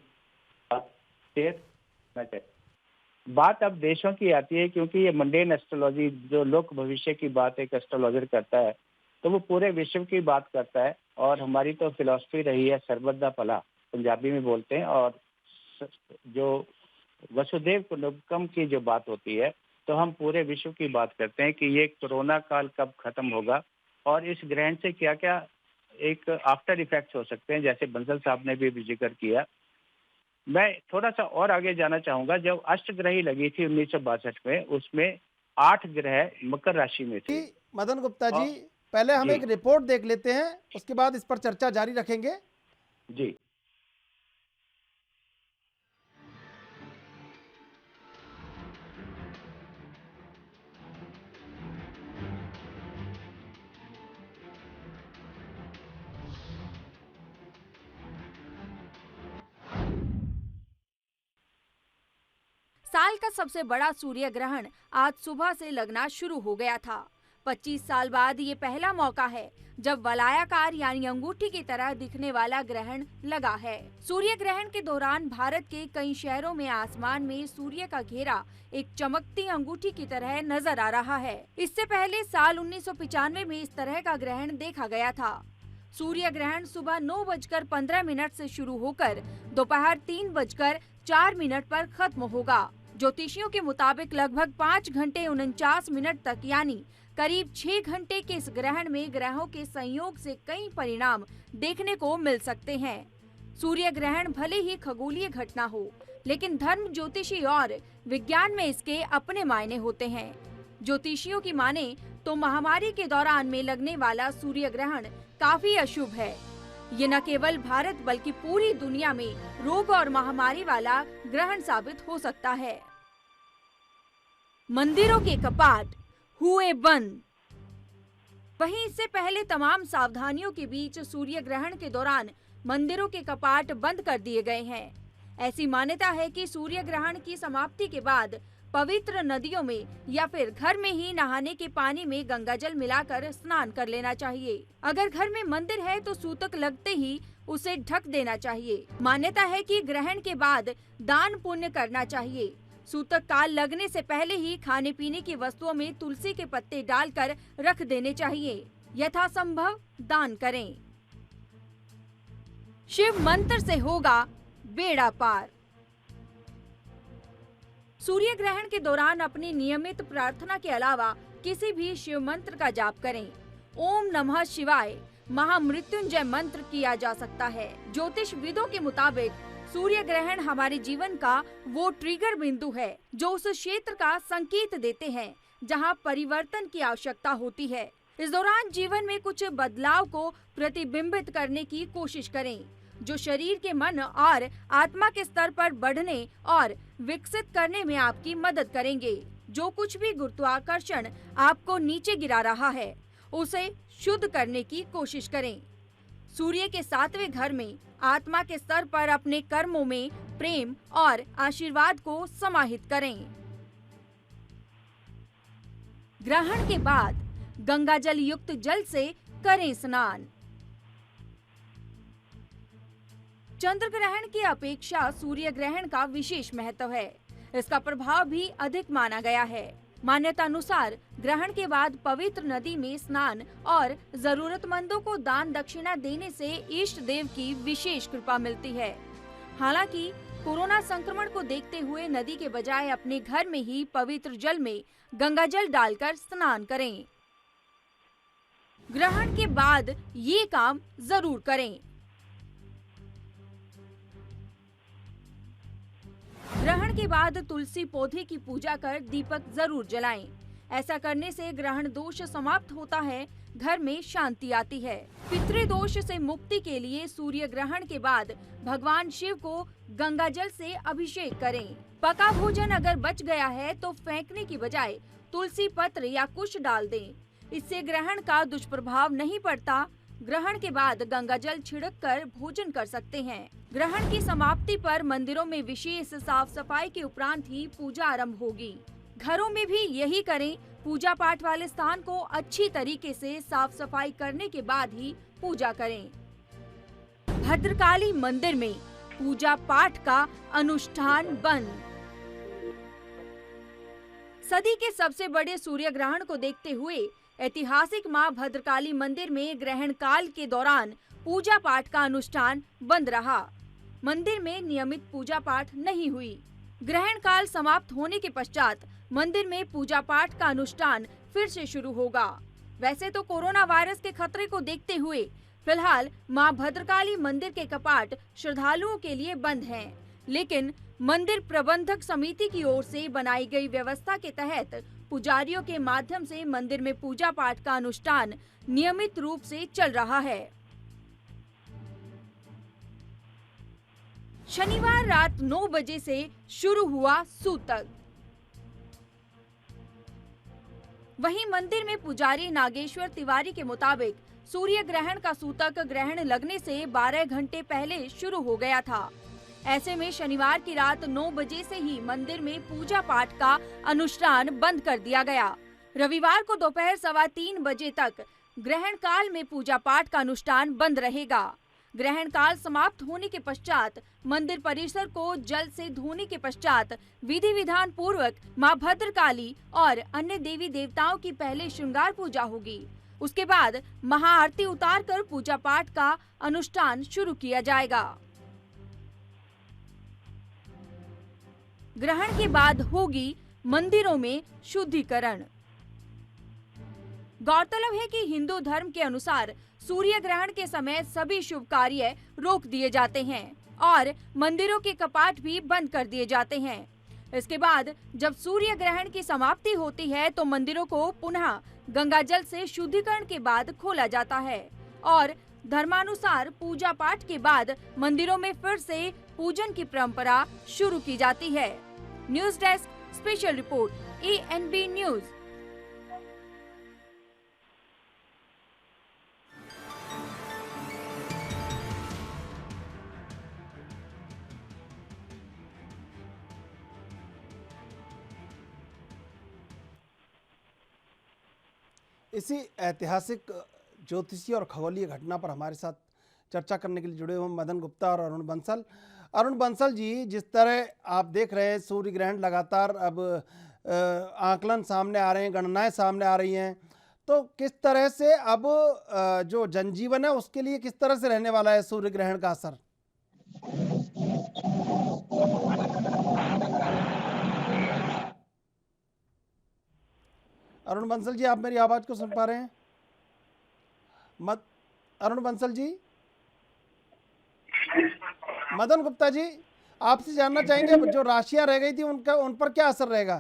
बात अब देशों की आती है, क्योंकि ये मंडेन एस्ट्रोलॉजी जो लोक भविष्य की बात एक एस्ट्रोलॉजर करता है तो वो पूरे विश्व की बात करता है। और हमारी तो फिलॉसफी रही है सर्वदा फला, पंजाबी में बोलते हैं। और जो वसुदेव कुटुंबकम की जो बात होती है तो हम पूरे विश्व की बात करते हैं कि ये कोरोना काल कब खत्म होगा और इस ग्रहण से क्या क्या एक आफ्टर इफेक्ट्स हो सकते हैं, जैसे बंसल साहब ने भी जिक्र किया। मैं थोड़ा सा और आगे जाना चाहूंगा। जब अष्टग्रही लगी थी 1962 में, उसमें 8 ग्रह मकर राशि में थे।
मदन गुप्ता जी, पहले हम एक रिपोर्ट देख लेते हैं, उसके बाद इस पर चर्चा जारी रखेंगे।
जी।
साल का सबसे बड़ा सूर्य ग्रहण आज सुबह से लगना शुरू हो गया था। 25 साल बाद ये पहला मौका है जब वलयाकार यानी अंगूठी की तरह दिखने वाला ग्रहण लगा है। सूर्य ग्रहण के दौरान भारत के कई शहरों में आसमान में सूर्य का घेरा एक चमकती अंगूठी की तरह नजर आ रहा है। इससे पहले साल 1995 में इस तरह का ग्रहण देखा गया था। सूर्य ग्रहण सुबह 9:15 से शुरू होकर दोपहर 3:04 पर खत्म होगा। ज्योतिषियों के मुताबिक लगभग 5 घंटे 49 मिनट तक यानी करीब 6 घंटे के इस ग्रहण में ग्रहों के संयोग से कई परिणाम देखने को मिल सकते हैं। सूर्य ग्रहण भले ही खगोलीय घटना हो, लेकिन धर्म, ज्योतिषी और विज्ञान में इसके अपने मायने होते हैं। ज्योतिषियों की माने तो महामारी के दौरान में लगने वाला सूर्य ग्रहण काफी अशुभ है। ये न केवल भारत बल्कि पूरी दुनिया में रोग और महामारी वाला ग्रहण साबित हो सकता है। मंदिरों के कपाट हुए बंद। वहीं इससे पहले तमाम सावधानियों के बीच सूर्य ग्रहण के दौरान मंदिरों के कपाट बंद कर दिए गए हैं। ऐसी मान्यता है कि सूर्य ग्रहण की समाप्ति के बाद पवित्र नदियों में या फिर घर में ही नहाने के पानी में गंगाजल मिलाकर स्नान कर लेना चाहिए। अगर घर में मंदिर है तो सूतक लगते ही उसे ढक देना चाहिए। मान्यता है कि ग्रहण के बाद दान पुण्य करना चाहिए। सूतक काल लगने से पहले ही खाने पीने की वस्तुओं में तुलसी के पत्ते डालकर रख देने चाहिए। यथासंभव दान करें। शिव मंत्र से होगा बेड़ा पार। सूर्य ग्रहण के दौरान अपनी नियमित प्रार्थना के अलावा किसी भी शिव मंत्र का जाप करें। ओम नमः शिवाय महामृत्युंजय मंत्र किया जा सकता है। ज्योतिष विदों के मुताबिक सूर्य ग्रहण हमारे जीवन का वो ट्रिगर बिंदु है जो उस क्षेत्र का संकेत देते हैं जहां परिवर्तन की आवश्यकता होती है। इस दौरान जीवन में कुछ बदलाव को प्रतिबिंबित करने की कोशिश करें जो शरीर के, मन और आत्मा के स्तर पर बढ़ने और विकसित करने में आपकी मदद करेंगे। जो कुछ भी गुरुत्वाकर्षण आपको नीचे गिरा रहा है उसे शुद्ध करने की कोशिश करें। सूर्य के 7वें घर में आत्मा के स्तर पर अपने कर्मों में प्रेम और आशीर्वाद को समाहित करें। ग्रहण के बाद गंगाजल युक्त जल से करें स्नान। चंद्र ग्रहण की अपेक्षा सूर्य ग्रहण का विशेष महत्व है। इसका प्रभाव भी अधिक माना गया है। मान्यता अनुसार ग्रहण के बाद पवित्र नदी में स्नान और जरूरतमंदों को दान दक्षिणा देने से इष्ट देव की विशेष कृपा मिलती है। हालांकि कोरोना संक्रमण को देखते हुए नदी के बजाय अपने घर में ही पवित्र जल में गंगाजल डालकर स्नान करें। ग्रहण के बाद ये काम जरूर करें। ग्रहण के बाद तुलसी पौधे की पूजा कर दीपक जरूर जलाएं। ऐसा करने से ग्रहण दोष समाप्त होता है, घर में शांति आती है। पितृदोष से मुक्ति के लिए सूर्य ग्रहण के बाद भगवान शिव को गंगा जल से अभिषेक करें। पका भोजन अगर बच गया है तो फेंकने की बजाय तुलसी पत्र या कुश डाल दें। इससे ग्रहण का दुष्प्रभाव नहीं पड़ता। ग्रहण के बाद गंगा जल छिड़क कर भोजन कर सकते हैं। ग्रहण की समाप्ति पर मंदिरों में विशेष साफ सफाई के उपरांत ही पूजा आरंभ होगी। घरों में भी यही करें। पूजा पाठ वाले स्थान को अच्छी तरीके से साफ सफाई करने के बाद ही पूजा करें। भद्रकाली मंदिर में पूजा पाठ का अनुष्ठान बंद। सदी के सबसे बड़े सूर्य ग्रहण को देखते हुए ऐतिहासिक मां भद्रकाली मंदिर में ग्रहण काल के दौरान पूजा पाठ का अनुष्ठान बंद रहा। मंदिर में नियमित पूजा पाठ नहीं हुई। ग्रहण काल समाप्त होने के पश्चात मंदिर में पूजा पाठ का अनुष्ठान फिर से शुरू होगा। वैसे तो कोरोना वायरस के खतरे को देखते हुए फिलहाल मां भद्रकाली मंदिर के कपाट श्रद्धालुओं के लिए बंद हैं, लेकिन मंदिर प्रबंधक समिति की ओर से बनाई गई व्यवस्था के तहत पुजारियों के माध्यम से मंदिर में पूजा पाठ का अनुष्ठान नियमित रूप से चल रहा है। शनिवार रात 9 बजे से शुरू हुआ सूतक। वहीं मंदिर में पुजारी नागेश्वर तिवारी के मुताबिक सूर्य ग्रहण का सूतक ग्रहण लगने से 12 घंटे पहले शुरू हो गया था। ऐसे में शनिवार की रात 9 बजे से ही मंदिर में पूजा पाठ का अनुष्ठान बंद कर दिया गया। रविवार को दोपहर 3:15 बजे तक ग्रहण काल में पूजा पाठ का अनुष्ठान बंद रहेगा। ग्रहण काल समाप्त होने के पश्चात मंदिर परिसर को जल से धोने के पश्चात विधि विधान पूर्वक मां भद्रकाली और अन्य देवी देवताओं की पहले श्रृंगार पूजा होगी। उसके बाद महाआरती उतारकर पूजा पाठ का अनुष्ठान शुरू किया जाएगा। ग्रहण के बाद होगी मंदिरों में शुद्धिकरण। गौरतलब है कि हिंदू धर्म के अनुसार सूर्य ग्रहण के समय सभी शुभ कार्य रोक दिए जाते हैं और मंदिरों के कपाट भी बंद कर दिए जाते हैं। इसके बाद जब सूर्य ग्रहण की समाप्ति होती है तो मंदिरों को पुनः गंगा जल से शुद्धिकरण के बाद खोला जाता है और धर्मानुसार पूजा पाठ के बाद मंदिरों में फिर से पूजन की परंपरा शुरू की जाती है। News desk special report ANB news.
इसी ऐतिहासिक ज्योतिषीय और खगोलीय घटना पर हमारे साथ चर्चा करने के लिए जुड़े हुए मदन गुप्ता और अरुण बंसल। अरुण बंसल जी, जिस तरह आप देख रहे हैं सूर्य ग्रहण लगातार अब आकलन सामने आ रहे हैं, गणनाएं सामने आ रही हैं, तो किस तरह से अब जो जनजीवन है उसके लिए किस तरह से रहने वाला है सूर्य ग्रहण का असर? अरुण बंसल जी, आप मेरी आवाज को सुन पा रहे हैं? अरुण बंसल जी, मदन गुप्ता जी, आपसे जानना चाहेंगे जो राशियां रह गई थी उन पर क्या असर रहेगा?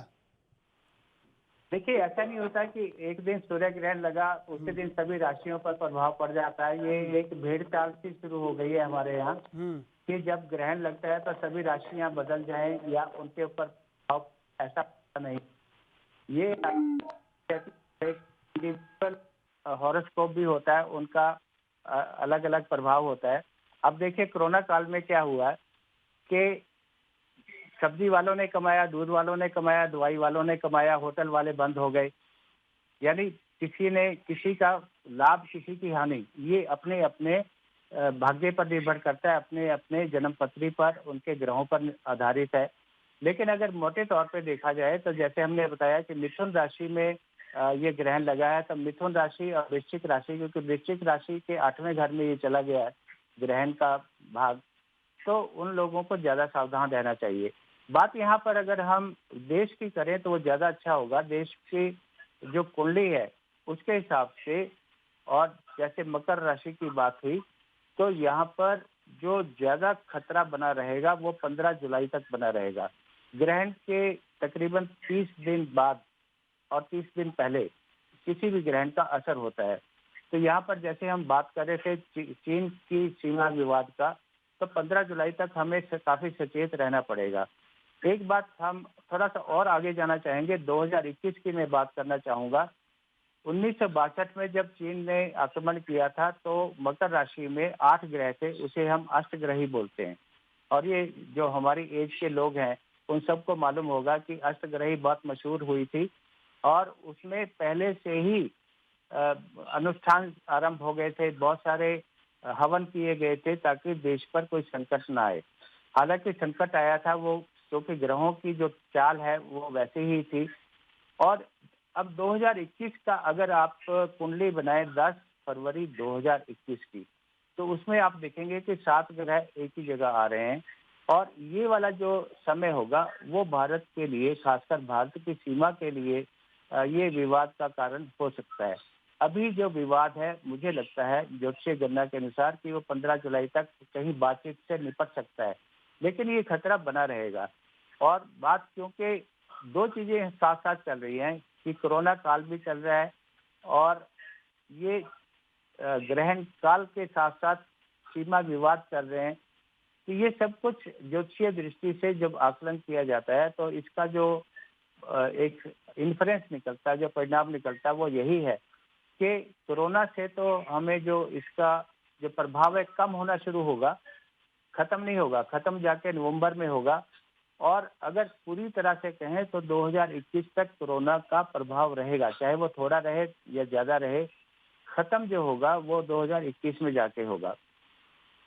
देखिए, ऐसा नहीं होता कि एक दिन सूर्य ग्रहण लगा उसी दिन सभी राशियों पर प्रभाव पड़ जाता है। ये एक भेड़ चाल सी शुरू हो गई है हमारे यहाँ कि जब ग्रहण लगता है तो सभी राशियां बदल जाएं या उनके ऊपर प्रभाव, ऐसा नहीं। ये हॉरोस्कोप भी होता है, उनका अलग अलग प्रभाव होता है। अब देखिए, कोरोना काल में क्या हुआ कि सब्जी वालों ने कमाया, दूध वालों ने कमाया, दवाई वालों ने कमाया, होटल वाले बंद हो गए। यानी किसी का लाभ, किसी की हानि, ये अपने अपने भाग्य पर निर्भर करता है, अपने अपने जन्म पत्री पर, उनके ग्रहों पर आधारित है। लेकिन अगर मोटे तौर पे देखा जाए तो जैसे हमने बताया कि मिथुन राशि में ये ग्रहण लगा है, तो मिथुन राशि और वृश्चिक राशि, क्योंकि वृश्चिक राशि के 8वें घर में ये चला गया है ग्रहण का भाग, तो उन लोगों को ज्यादा सावधान रहना चाहिए। बात यहाँ पर अगर हम देश की करें तो वो ज्यादा अच्छा होगा। देश की जो कुंडली है उसके हिसाब से, और जैसे मकर राशि की बात हुई तो यहाँ पर जो ज्यादा खतरा बना रहेगा वो 15 जुलाई तक बना रहेगा। ग्रहण के तकरीबन 30 दिन बाद और 30 दिन पहले किसी भी ग्रहण का असर होता है। तो यहाँ पर जैसे हम बात कर रहे थे चीन की सीमा विवाद का, तो 15 जुलाई तक हमें काफी सचेत रहना पड़ेगा। एक बात हम थोड़ा सा और आगे जाना चाहेंगे, 2021 की मैं बात करना चाहूंगा। 1962 में जब चीन ने आक्रमण किया था तो मकर राशि में 8 ग्रह थे, उसे हम अष्टग्रही बोलते हैं। और ये जो हमारी एज के लोग हैं उन सबको मालूम होगा कि अष्टग्रही बहुत मशहूर हुई थी और उसमें पहले से ही अनुष्ठान आरंभ हो गए थे, बहुत सारे हवन किए गए थे ताकि देश पर कोई संकट ना आए। हालांकि संकट आया था, वो क्योंकि ग्रहों की जो चाल है वो वैसे ही थी। और अब 2021 का अगर आप कुंडली बनाए 10 फरवरी 2021 की, तो उसमें आप देखेंगे कि 7 ग्रह एक ही जगह आ रहे हैं। और ये वाला जो समय होगा वो भारत के लिए, खासकर भारत की सीमा के लिए ये विवाद का कारण हो सकता है। अभी जो विवाद है, मुझे लगता है ज्योतिषीय गणना के अनुसार कि वो 15 जुलाई तक कहीं बातचीत से निपट सकता है, लेकिन ये खतरा बना रहेगा। और बात क्योंकि दो चीजें साथ साथ चल रही हैं कि कोरोना काल भी चल रहा है और ये ग्रहण काल के साथ साथ सीमा विवाद चल रहे हैं। तो ये सब कुछ ज्योतिषीय दृष्टि से जब आकलन किया जाता है तो इसका जो एक इन्फ्रेंस निकलता है, जो परिणाम निकलता है वो यही है कि कोरोना से तो हमें जो इसका जो प्रभाव है कम होना शुरू होगा, खत्म नहीं होगा, खत्म जाके नवंबर में होगा। और अगर पूरी तरह से कहें तो 2021 तक कोरोना का प्रभाव रहेगा, चाहे वो थोड़ा रहे या ज्यादा रहे, खत्म जो होगा वो 2021 में जाके होगा।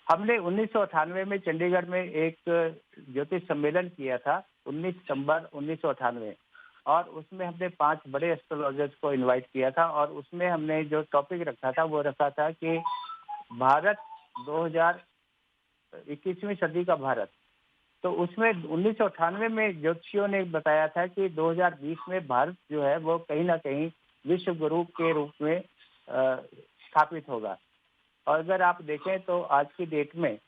हमने 1998 में चंडीगढ़ में एक ज्योतिष सम्मेलन किया था, 19 सितंबर 1998, और उसमें हमने 5 बड़े एस्ट्रोलॉजर्स को इनवाइट किया था और उसमें हमने जो टॉपिक रखा था वो रखा था कि भारत 2021वीं सदी का भारत। तो उसमें 1998 में ज्योतिषियों ने बताया था कि 2020 में भारत जो है वो कहीं ना कहीं विश्व गुरु के रूप में स्थापित होगा। और अगर आप देखें तो आज की डेट में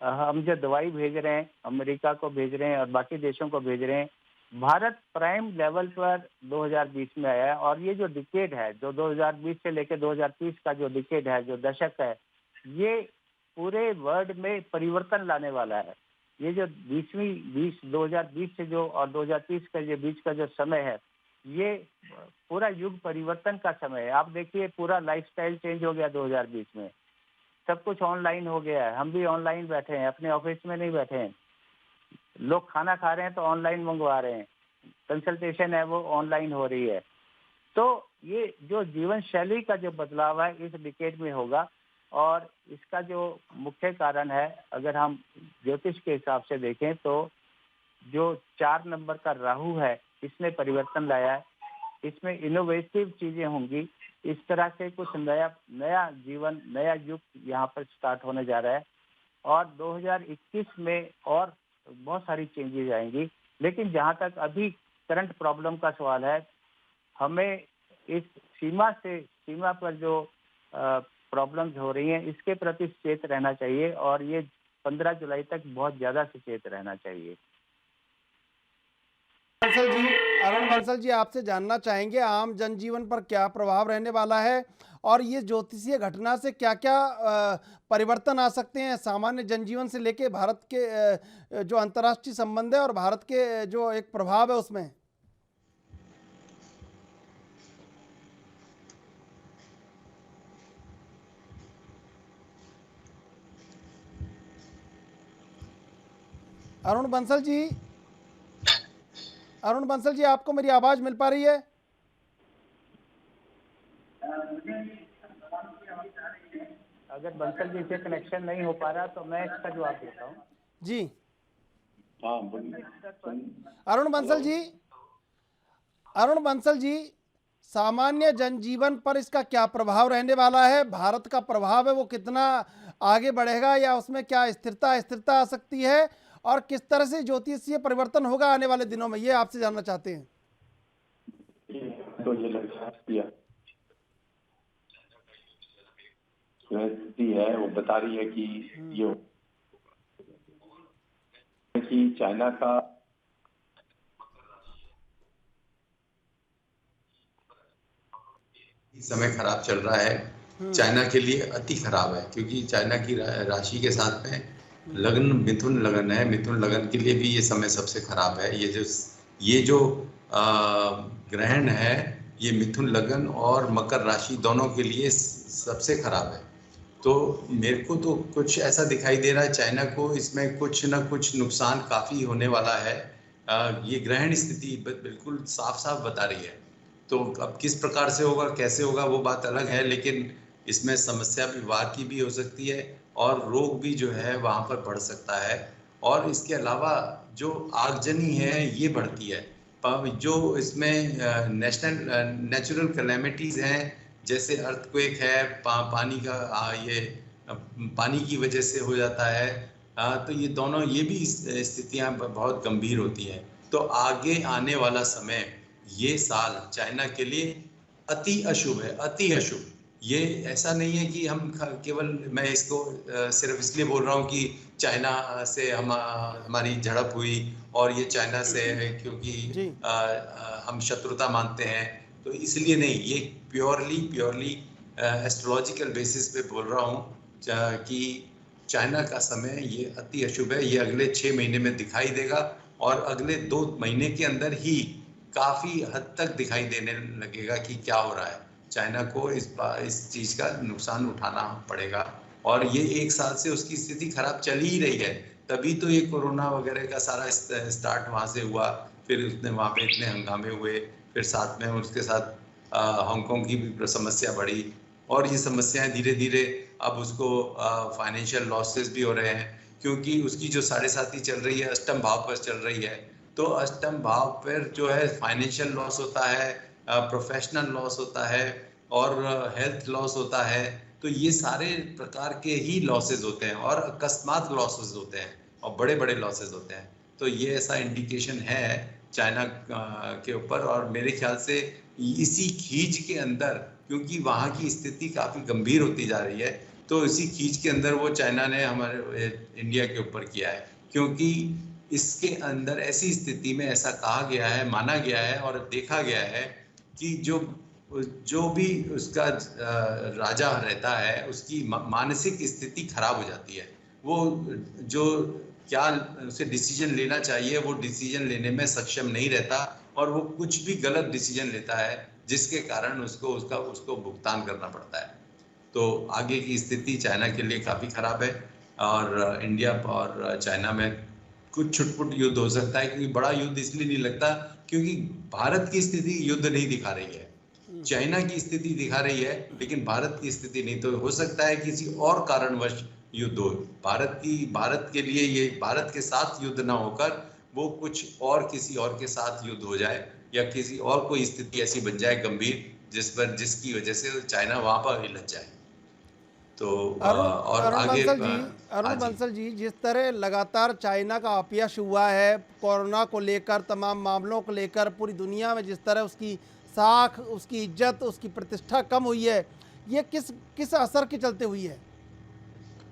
हम जो दवाई भेज रहे हैं, अमेरिका को भेज रहे हैं और बाकी देशों को भेज रहे हैं, भारत प्राइम लेवल पर 2020 में आया है। और ये जो डिकेड है, जो 2020 से लेकर 2030 का जो डिकेड है, जो दशक है, ये पूरे वर्ल्ड में परिवर्तन लाने वाला है। ये जो 2020 से जो और 2030 का जो बीच का जो समय है, ये पूरा युग परिवर्तन का समय है। आप देखिए पूरा लाइफस्टाइल चेंज हो गया 2020 में, सब कुछ ऑनलाइन हो गया है। हम भी ऑनलाइन बैठे हैं, अपने ऑफिस में नहीं बैठे हैं। लोग खाना खा रहे हैं तो ऑनलाइन मंगवा रहे हैं, कंसल्टेशन है वो ऑनलाइन हो रही है। तो ये जो जीवन शैली का जो बदलाव है इस डिकेड में होगा। और इसका जो मुख्य कारण है, अगर हम ज्योतिष के हिसाब से देखें तो जो 4 नंबर का राहु है इसने परिवर्तन लाया है। इसमें इनोवेटिव चीजें होंगी, इस तरह से कुछ नया जीवन, नया युग यहाँ पर स्टार्ट होने जा रहा है। और 2021 में और बहुत सारी चेंजेस आएंगी। लेकिन जहाँ तक अभी करंट प्रॉब्लम का सवाल है, हमें इस सीमा पर जो प्रॉब्लम्स हो रही हैं इसके प्रति सचेत रहना चाहिए और ये 15 जुलाई तक बहुत ज्यादा सचेत रहना चाहिए।
बंसल जी, अरुण बंसल जी, आपसे जानना चाहेंगे आम जनजीवन पर क्या प्रभाव रहने वाला है और ये ज्योतिषीय घटना से क्या क्या परिवर्तन आ सकते हैं सामान्य जनजीवन से लेके भारत के जो अंतर्राष्ट्रीय संबंध है और भारत के जो एक प्रभाव है उसमें। अरुण बंसल जी, आपको मेरी आवाज मिल पा रही है?
अगर बंसल जी से कनेक्शन नहीं हो पा रहा तो मैं इसका जवाब देता हूँ।
जी
हाँ,
अरुण बंसल जी, सामान्य जनजीवन पर इसका क्या प्रभाव रहने वाला है? भारत का प्रभाव है वो कितना आगे बढ़ेगा या उसमें क्या स्थिरता आ सकती है और किस तरह से ज्योतिषीय परिवर्तन होगा आने वाले दिनों में, ये आपसे जानना चाहते हैं।
तो ये स्थिति है वो बता रही है कि चाइना का
समय खराब चल रहा है चाइना के लिए अति खराब है, क्योंकि चाइना की राशि के साथ में लगन मिथुन लगन है। मिथुन लगन के लिए भी ये समय सबसे खराब है। ये जो ग्रहण है ये मिथुन लगन और मकर राशि दोनों के लिए सबसे खराब है। तो मेरे को तो कुछ ऐसा दिखाई दे रहा है चाइना को इसमें कुछ ना कुछ नुकसान काफ़ी होने वाला है। ये ग्रहण स्थिति बिल्कुल साफ साफ बता रही है। तो अब किस प्रकार से होगा, कैसे होगा, वो बात अलग है, लेकिन इसमें समस्या भी वार की भी हो सकती है और रोग भी जो है वहाँ पर बढ़ सकता है। और इसके अलावा जो आगजनी है ये बढ़ती है। जो इसमें नेचुरल कैलेमिटीज़ हैं, जैसे अर्थक्वेक है, पानी का ये पानी की वजह से हो जाता है। तो ये दोनों ये भी स्थितियाँ बहुत गंभीर होती हैं। तो आगे आने वाला समय ये साल चाइना के लिए अति अशुभ है, अति अशुभ। ये ऐसा नहीं है कि हम केवल, मैं इसको सिर्फ इसलिए बोल रहा हूँ कि चाइना से हमारी झड़प हुई और ये चाइना से है क्योंकि हम शत्रुता मानते हैं, तो इसलिए नहीं, ये प्योरली एस्ट्रोलॉजिकल बेसिस पे बोल रहा हूँ कि चाइना का समय ये अति अशुभ है। ये अगले 6 महीने में दिखाई देगा और अगले 2 महीने के अंदर ही काफ़ी हद तक दिखाई देने लगेगा कि क्या हो रहा है। चाइना को इस चीज़ का नुकसान उठाना पड़ेगा। और ये 1 साल से उसकी स्थिति खराब चल ही रही है, तभी तो ये कोरोना वगैरह का सारा स्टार्ट वहाँ से हुआ। फिर उसने वहाँ पे इतने हंगामे हुए, फिर साथ में उसके साथ हांगकांग की भी समस्या बढ़ी और ये समस्याएं धीरे धीरे अब उसको फाइनेंशियल लॉसेस भी हो रहे हैं, क्योंकि उसकी जो 7.5 चल रही है अष्टम भाव पर चल रही है। तो अष्टम भाव पर जो है फाइनेंशियल लॉस होता है, प्रोफेशनल लॉस होता है और हेल्थ लॉस होता है। तो ये सारे प्रकार के ही लॉसेस होते हैं और अकस्मात लॉसेस होते हैं और बड़े बड़े लॉसेस होते हैं। तो ये ऐसा इंडिकेशन है चाइना के ऊपर। और मेरे ख्याल से इसी खींच के अंदर, क्योंकि वहाँ की स्थिति काफ़ी गंभीर होती जा रही है, तो इसी खींच के अंदर वो चाइना ने हमारे इंडिया के ऊपर किया है, क्योंकि इसके अंदर ऐसी स्थिति में ऐसा कहा गया है, माना गया है और देखा गया है कि जो भी उसका राजा रहता है उसकी मानसिक स्थिति खराब हो जाती है। वो जो क्या उसे डिसीजन लेना चाहिए वो डिसीजन लेने में सक्षम नहीं रहता और वो कुछ भी गलत डिसीजन लेता है, जिसके कारण उसको भुगतान करना पड़ता है। तो आगे की स्थिति चाइना के लिए काफ़ी खराब है और इंडिया और चाइना में कुछ छुटपुट युद्ध हो सकता है, क्योंकि बड़ा युद्ध इसलिए नहीं लगता क्योंकि भारत की स्थिति युद्ध नहीं दिखा रही है, चाइना की स्थिति दिखा रही है, लेकिन भारत की स्थिति नहीं। तो हो सकता है किसी और कारणवश युद्ध हो, भारत के लिए ये भारत के साथ युद्ध ना होकर वो कुछ और किसी और के साथ युद्ध हो जाए या किसी और कोई स्थिति ऐसी बन जाए गंभीर जिसकी वजह से चाइना वहां पर हिलत जाए। तो और आगे
अरुण बंसल जी, जिस तरह लगातार चाइना का अपयश हुआ है कोरोना को लेकर, तमाम मामलों को लेकर, पूरी दुनिया में जिस तरह उसकी साख, उसकी इज्जत, उसकी प्रतिष्ठा कम हुई है, ये किस असर के चलते हुई है?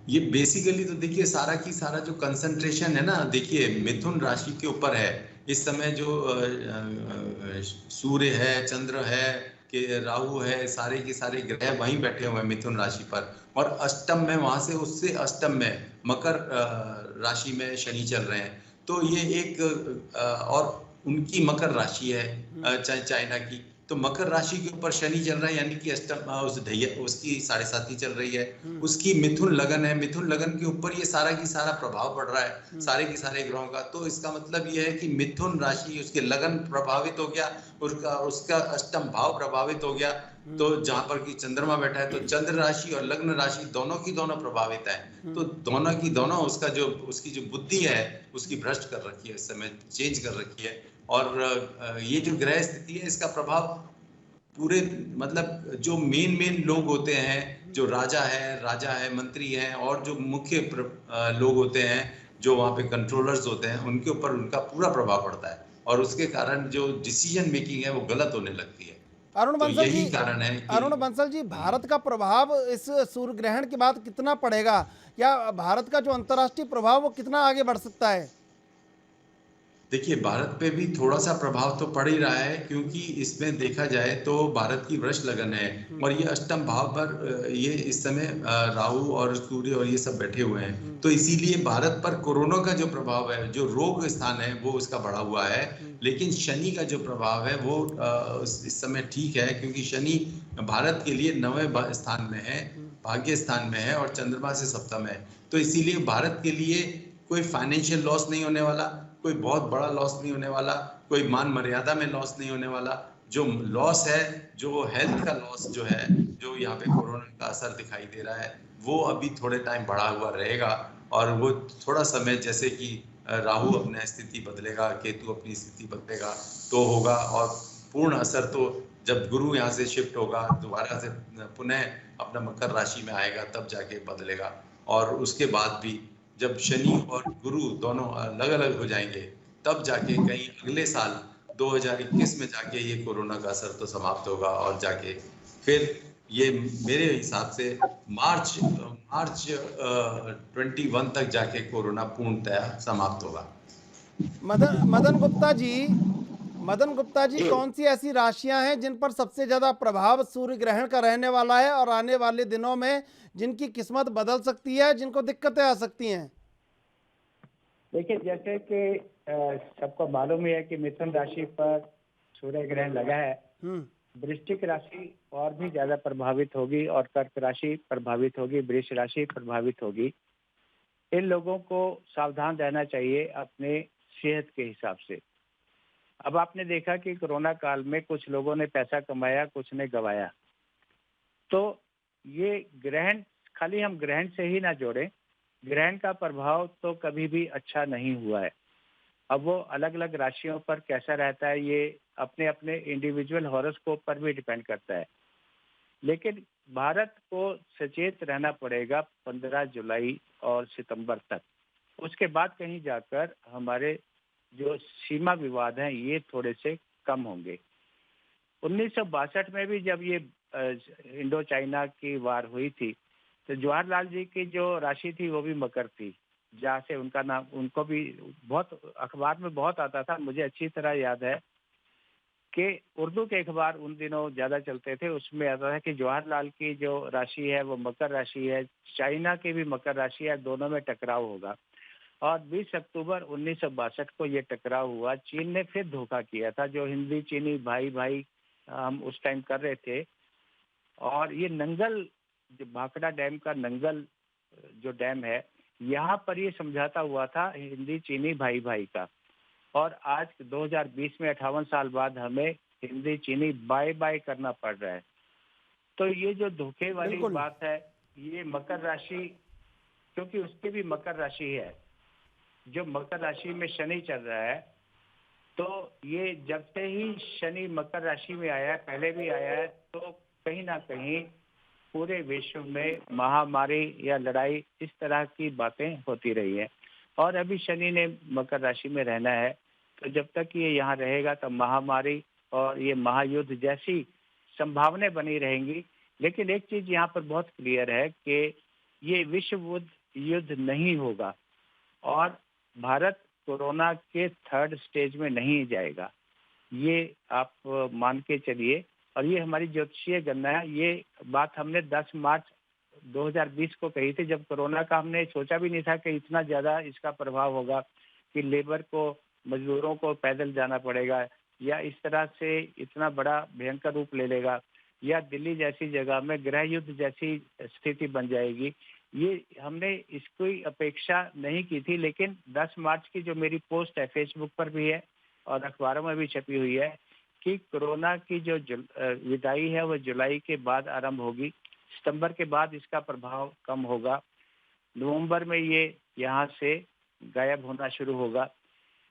ये बेसिकली तो देखिए सारा की सारा जो कंसंट्रेशन है ना, देखिए मिथुन राशि के ऊपर है इस समय। जो सूर्य है, चंद्र है, कि राहु है, सारे के सारे ग्रह वहीं बैठे हुए हैं मिथुन राशि पर। और अष्टम में वहां से उससे अष्टम में मकर राशि में शनि चल रहे हैं। तो ये एक और उनकी मकर राशि है चाइना की, तो मकर राशि के ऊपर शनि चल रहा है, यानी कि अष्टम उसकी 7.5 चल रही है। उसकी मिथुन लगन है, मिथुन लगन के ऊपर ये सारा की सारा प्रभाव पड़ रहा है सारे के सारे ग्रहों का। तो इसका मतलब ये है कि मिथुन राशि, उसके लगन प्रभावित हो गया, उसका अष्टम भाव प्रभावित हो गया। तो जहां पर कि चंद्रमा बैठा है, तो चंद्र राशि और लग्न राशि दोनों की दोनों प्रभावित है। तो दोनों की दोनों उसकी जो बुद्धि है उसकी भ्रष्ट कर रखी है, इस समय चेंज कर रखी है। और ये जो ग्रह स्थिति है इसका प्रभाव पूरे, मतलब जो मेन लोग होते हैं, जो राजा है, मंत्री हैं और जो मुख्य लोग होते हैं, जो वहाँ पे कंट्रोलर्स होते हैं, उनके ऊपर उनका पूरा प्रभाव पड़ता है और उसके कारण जो डिसीजन मेकिंग है वो गलत होने लगती है।
अरुण बंसल
यही
जी,
कारण है कि
अरुण बंसल जी, भारत का प्रभाव इस सूर्य ग्रहण के बाद कितना पड़ेगा, या भारत का जो अंतर्राष्ट्रीय प्रभाव वो कितना आगे बढ़ सकता है?
देखिए, भारत पे भी थोड़ा-सा प्रभाव तो पड़ ही रहा है, क्योंकि इसमें देखा जाए तो भारत की वृष लगन है और ये अष्टम भाव पर ये इस समय राहु और सूर्य और ये सब बैठे हुए हैं। तो इसीलिए भारत पर कोरोना का जो प्रभाव है, जो रोग स्थान है, वो उसका बढ़ा हुआ है। लेकिन शनि का जो प्रभाव है वो इस समय ठीक है, क्योंकि शनि भारत के लिए 9वें स्थान में है, भाग्य स्थान में है और चंद्रमा से सप्तम है। तो इसीलिए भारत के लिए कोई फाइनेंशियल लॉस नहीं होने वाला, कोई बहुत बड़ा लॉस नहीं होने वाला, कोई मान मर्यादा में लॉस नहीं होने वाला। जो लॉस है, जो हेल्थ का लॉस जो है, जो यहाँ पे कोरोना का असर दिखाई दे रहा है, वो अभी थोड़े टाइम बढ़ा हुआ रहेगा और वो थोड़ा समय, जैसे कि राहु अपने स्थिति बदलेगा, केतु अपनी स्थिति बदलेगा तो होगा, और पूर्ण असर तो जब गुरु यहाँ से शिफ्ट होगा, दोबारा से पुनः अपना मकर राशि में आएगा, तब जाके बदलेगा। और उसके बाद भी जब शनि और गुरु दोनों अलग अलग हो जाएंगे, तब जाके कहीं अगले साल 2021 में जाके ये कोरोना का असर तो समाप्त होगा और जाके फिर ये मेरे हिसाब से मार्च 21 तक जाके कोरोना पूर्णतया समाप्त होगा।
मदन गुप्ता जी, मदन गुप्ता जी, कौन सी ऐसी राशियां हैं जिन पर सबसे ज्यादा प्रभाव सूर्य ग्रहण का रहने वाला है और आने वाले दिनों में जिनकी किस्मत बदल सकती है, जिनको दिक्कतें आ सकती हैं?
देखिए, जैसे कि सबको मालूम ही है कि मिथुन राशि पर सूर्य ग्रहण लगा है। वृश्चिक राशि और भी ज्यादा प्रभावित होगी और कर्क राशि प्रभावित होगी, वृष राशि प्रभावित होगी। इन लोगों को सावधान रहना चाहिए अपने सेहत के हिसाब से। अब आपने देखा कि कोरोना काल में कुछ लोगों ने पैसा कमाया, कुछ ने गंवाया। तो ये ग्रहण खाली हम ग्रहण से ही ना जोड़ें, ग्रहण का प्रभाव तो कभी भी अच्छा नहीं हुआ है। अब वो अलग अलग राशियों पर कैसा रहता है, ये अपने अपने इंडिविजुअल हॉरोस्कोप पर भी डिपेंड करता है। लेकिन भारत को सचेत रहना पड़ेगा 15 जुलाई और सितंबर तक। उसके बाद कहीं जाकर हमारे जो सीमा विवाद हैं ये थोड़े से कम होंगे। 1962 में भी जब ये इंडो चाइना की वार हुई थी, तो जवाहरलाल जी की जो राशि थी वो भी मकर थी, जहाँ से उनका नाम, उनको भी बहुत अखबार में बहुत आता था। मुझे अच्छी तरह याद है कि उर्दू के अखबार उन दिनों ज़्यादा चलते थे, उसमें आता था कि जवाहरलाल की जो राशि है वो मकर राशि है, चाइना की भी मकर राशि है, दोनों में टकराव होगा। और 20 अक्टूबर 1962 को ये टकराव हुआ। चीन ने फिर धोखा किया था, जो हिंदी चीनी भाई भाई हम उस टाइम कर रहे थे। और ये नंगल, जो भाखड़ा डैम का नंगल जो डैम है, यहाँ पर ये समझौता हुआ था हिंदी चीनी भाई भाई का। और आज 2020 में 58 साल बाद हमें हिंदी चीनी बाय बाय करना पड़ रहा है। तो ये जो धोखे वाली बात है, ये मकर राशि, क्योंकि उसकी भी मकर राशि है, जो मकर राशि में शनि चल रहा है, तो ये जब से ही शनि मकर राशि में आया है, पहले भी आया है, तो कहीं ना कहीं पूरे विश्व में महामारी या लड़ाई इस तरह की बातें होती रही हैं। और अभी शनि ने मकर राशि में रहना है, तो जब तक ये यहाँ रहेगा तो महामारी और ये महायुद्ध जैसी संभावनाएं बनी रहेंगी। लेकिन एक चीज यहाँ पर बहुत क्लियर है कि ये विश्व युद्ध नहीं होगा और भारत कोरोना के 3rd स्टेज में नहीं जाएगा, ये आप मान के चलिए। और ये हमारी ज्योतिषीय गणना है। ये बात हमने 10 मार्च 2020 को कही थी, जब कोरोना का हमने सोचा भी नहीं था कि इतना ज़्यादा इसका प्रभाव होगा, कि लेबर को, मजदूरों को पैदल जाना पड़ेगा, या इस तरह से इतना बड़ा भयंकर रूप ले लेगा, या दिल्ली जैसी जगह में गृह युद्ध जैसी स्थिति बन जाएगी। ये हमने इसकी अपेक्षा नहीं की थी। लेकिन 10 मार्च की जो मेरी पोस्ट है, फेसबुक पर भी है और अखबारों में भी छपी हुई है, कि कोरोना की जो विदाई है वो जुलाई के बाद आरंभ होगी, सितंबर के बाद इसका प्रभाव कम होगा, नवंबर में ये यहाँ से गायब होना शुरू होगा।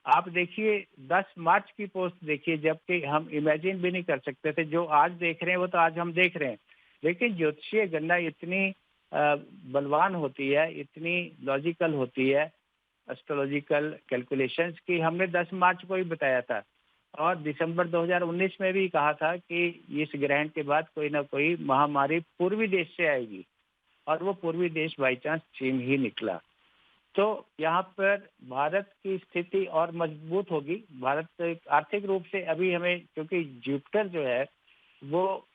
आप देखिए 10 मार्च की पोस्ट देखिए, जबकि हम इमेजिन भी नहीं कर सकते थे। जो आज देख रहे हैं वो तो आज हम देख रहे हैं, लेकिन ज्योतिषीय गणना इतनी बलवान होती है, इतनी लॉजिकल होती है, एस्ट्रोलॉजिकल कैलकुलेशंस की हमने 10 मार्च को ही बताया था। और दिसंबर 2019 में भी कहा था कि इस ग्रहण के बाद कोई ना कोई महामारी पूर्वी देश से आएगी, और वो पूर्वी देश बाई चांस चीन ही निकला। तो यहाँ पर भारत की स्थिति और मजबूत होगी। भारत आर्थिक रूप से अभी हमें, क्योंकि जुपिटर जो है वो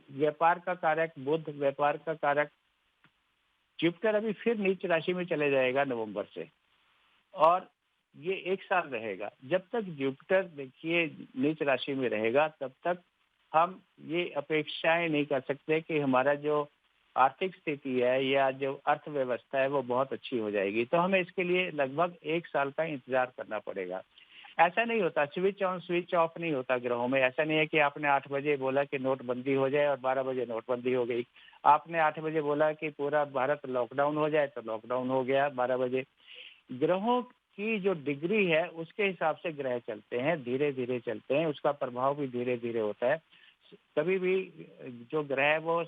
व्यापार का कारक, बुध व्यापार का कारक, जुपिटर अभी फिर नीच राशि में चले जाएगा नवंबर से, और ये 1 साल रहेगा। जब तक जुपिटर देखिए नीच राशि में रहेगा तब तक हम ये अपेक्षाएं नहीं कर सकते कि हमारा जो आर्थिक स्थिति है या जो अर्थव्यवस्था है वो बहुत अच्छी हो जाएगी। तो हमें इसके लिए लगभग 1 साल का इंतजार करना पड़ेगा। ऐसा नहीं होता, स्विच ऑन स्विच ऑफ नहीं होता ग्रहों में। ऐसा नहीं है कि आपने 8 बजे बोला कि नोटबंदी हो जाए और 12 बजे नोटबंदी हो गई। आपने 8 बजे बोला कि पूरा भारत लॉकडाउन हो जाए तो लॉकडाउन हो गया 12 बजे। ग्रहों की जो डिग्री है उसके हिसाब से ग्रह चलते हैं, धीरे धीरे चलते हैं, उसका प्रभाव भी धीरे धीरे होता है। कभी भी जो ग्रह है वो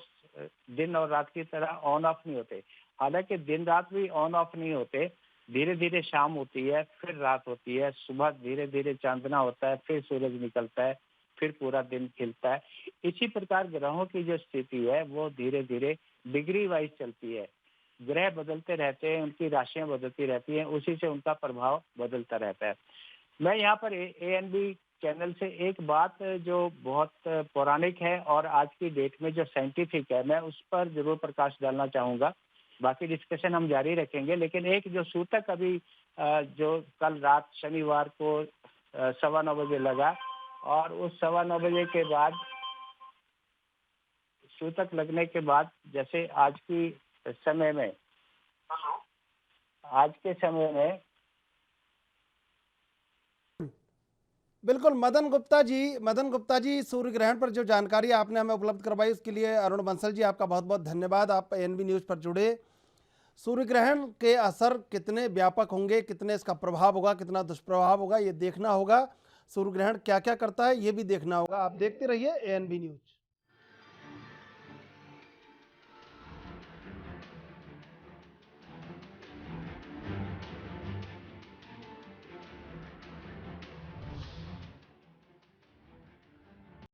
दिन और रात की तरह ऑन ऑफ नहीं होते। हालांकि दिन रात भी ऑन ऑफ नहीं होते, धीरे धीरे शाम होती है, फिर रात होती है, सुबह धीरे धीरे चांदना होता है, फिर सूरज निकलता है, फिर पूरा दिन खिलता है। इसी प्रकार ग्रहों की जो स्थिति है वो धीरे धीरे डिग्री वाइज चलती है। ग्रह बदलते रहते हैं, उनकी राशियां बदलती रहती हैं, उसी से उनका प्रभाव बदलता रहता है। मैं यहाँ पर ANB चैनल से एक बात जो बहुत पौराणिक है और आज की डेट में जो साइंटिफिक है, मैं उस पर जरूर प्रकाश डालना चाहूँगा। बाकी डिस्कशन हम जारी रखेंगे, लेकिन एक जो सूतक अभी जो कल रात शनिवार को 9:15 बजे लगा, और उस 9:15 बजे के बाद सूतक लगने के बाद जैसे आज के समय में
बिल्कुल मदन गुप्ता जी, सूर्य ग्रहण पर जो जानकारी आपने हमें उपलब्ध करवाई उसके लिए अरुण बंसल जी आपका बहुत बहुत धन्यवाद। आप ANB न्यूज़ पर जुड़े। सूर्य ग्रहण के असर कितने व्यापक होंगे, कितने इसका प्रभाव होगा, कितना दुष्प्रभाव होगा, ये देखना होगा। सूर्य ग्रहण क्या क्या करता है ये भी देखना होगा। आप देखते रहिए ANB न्यूज़।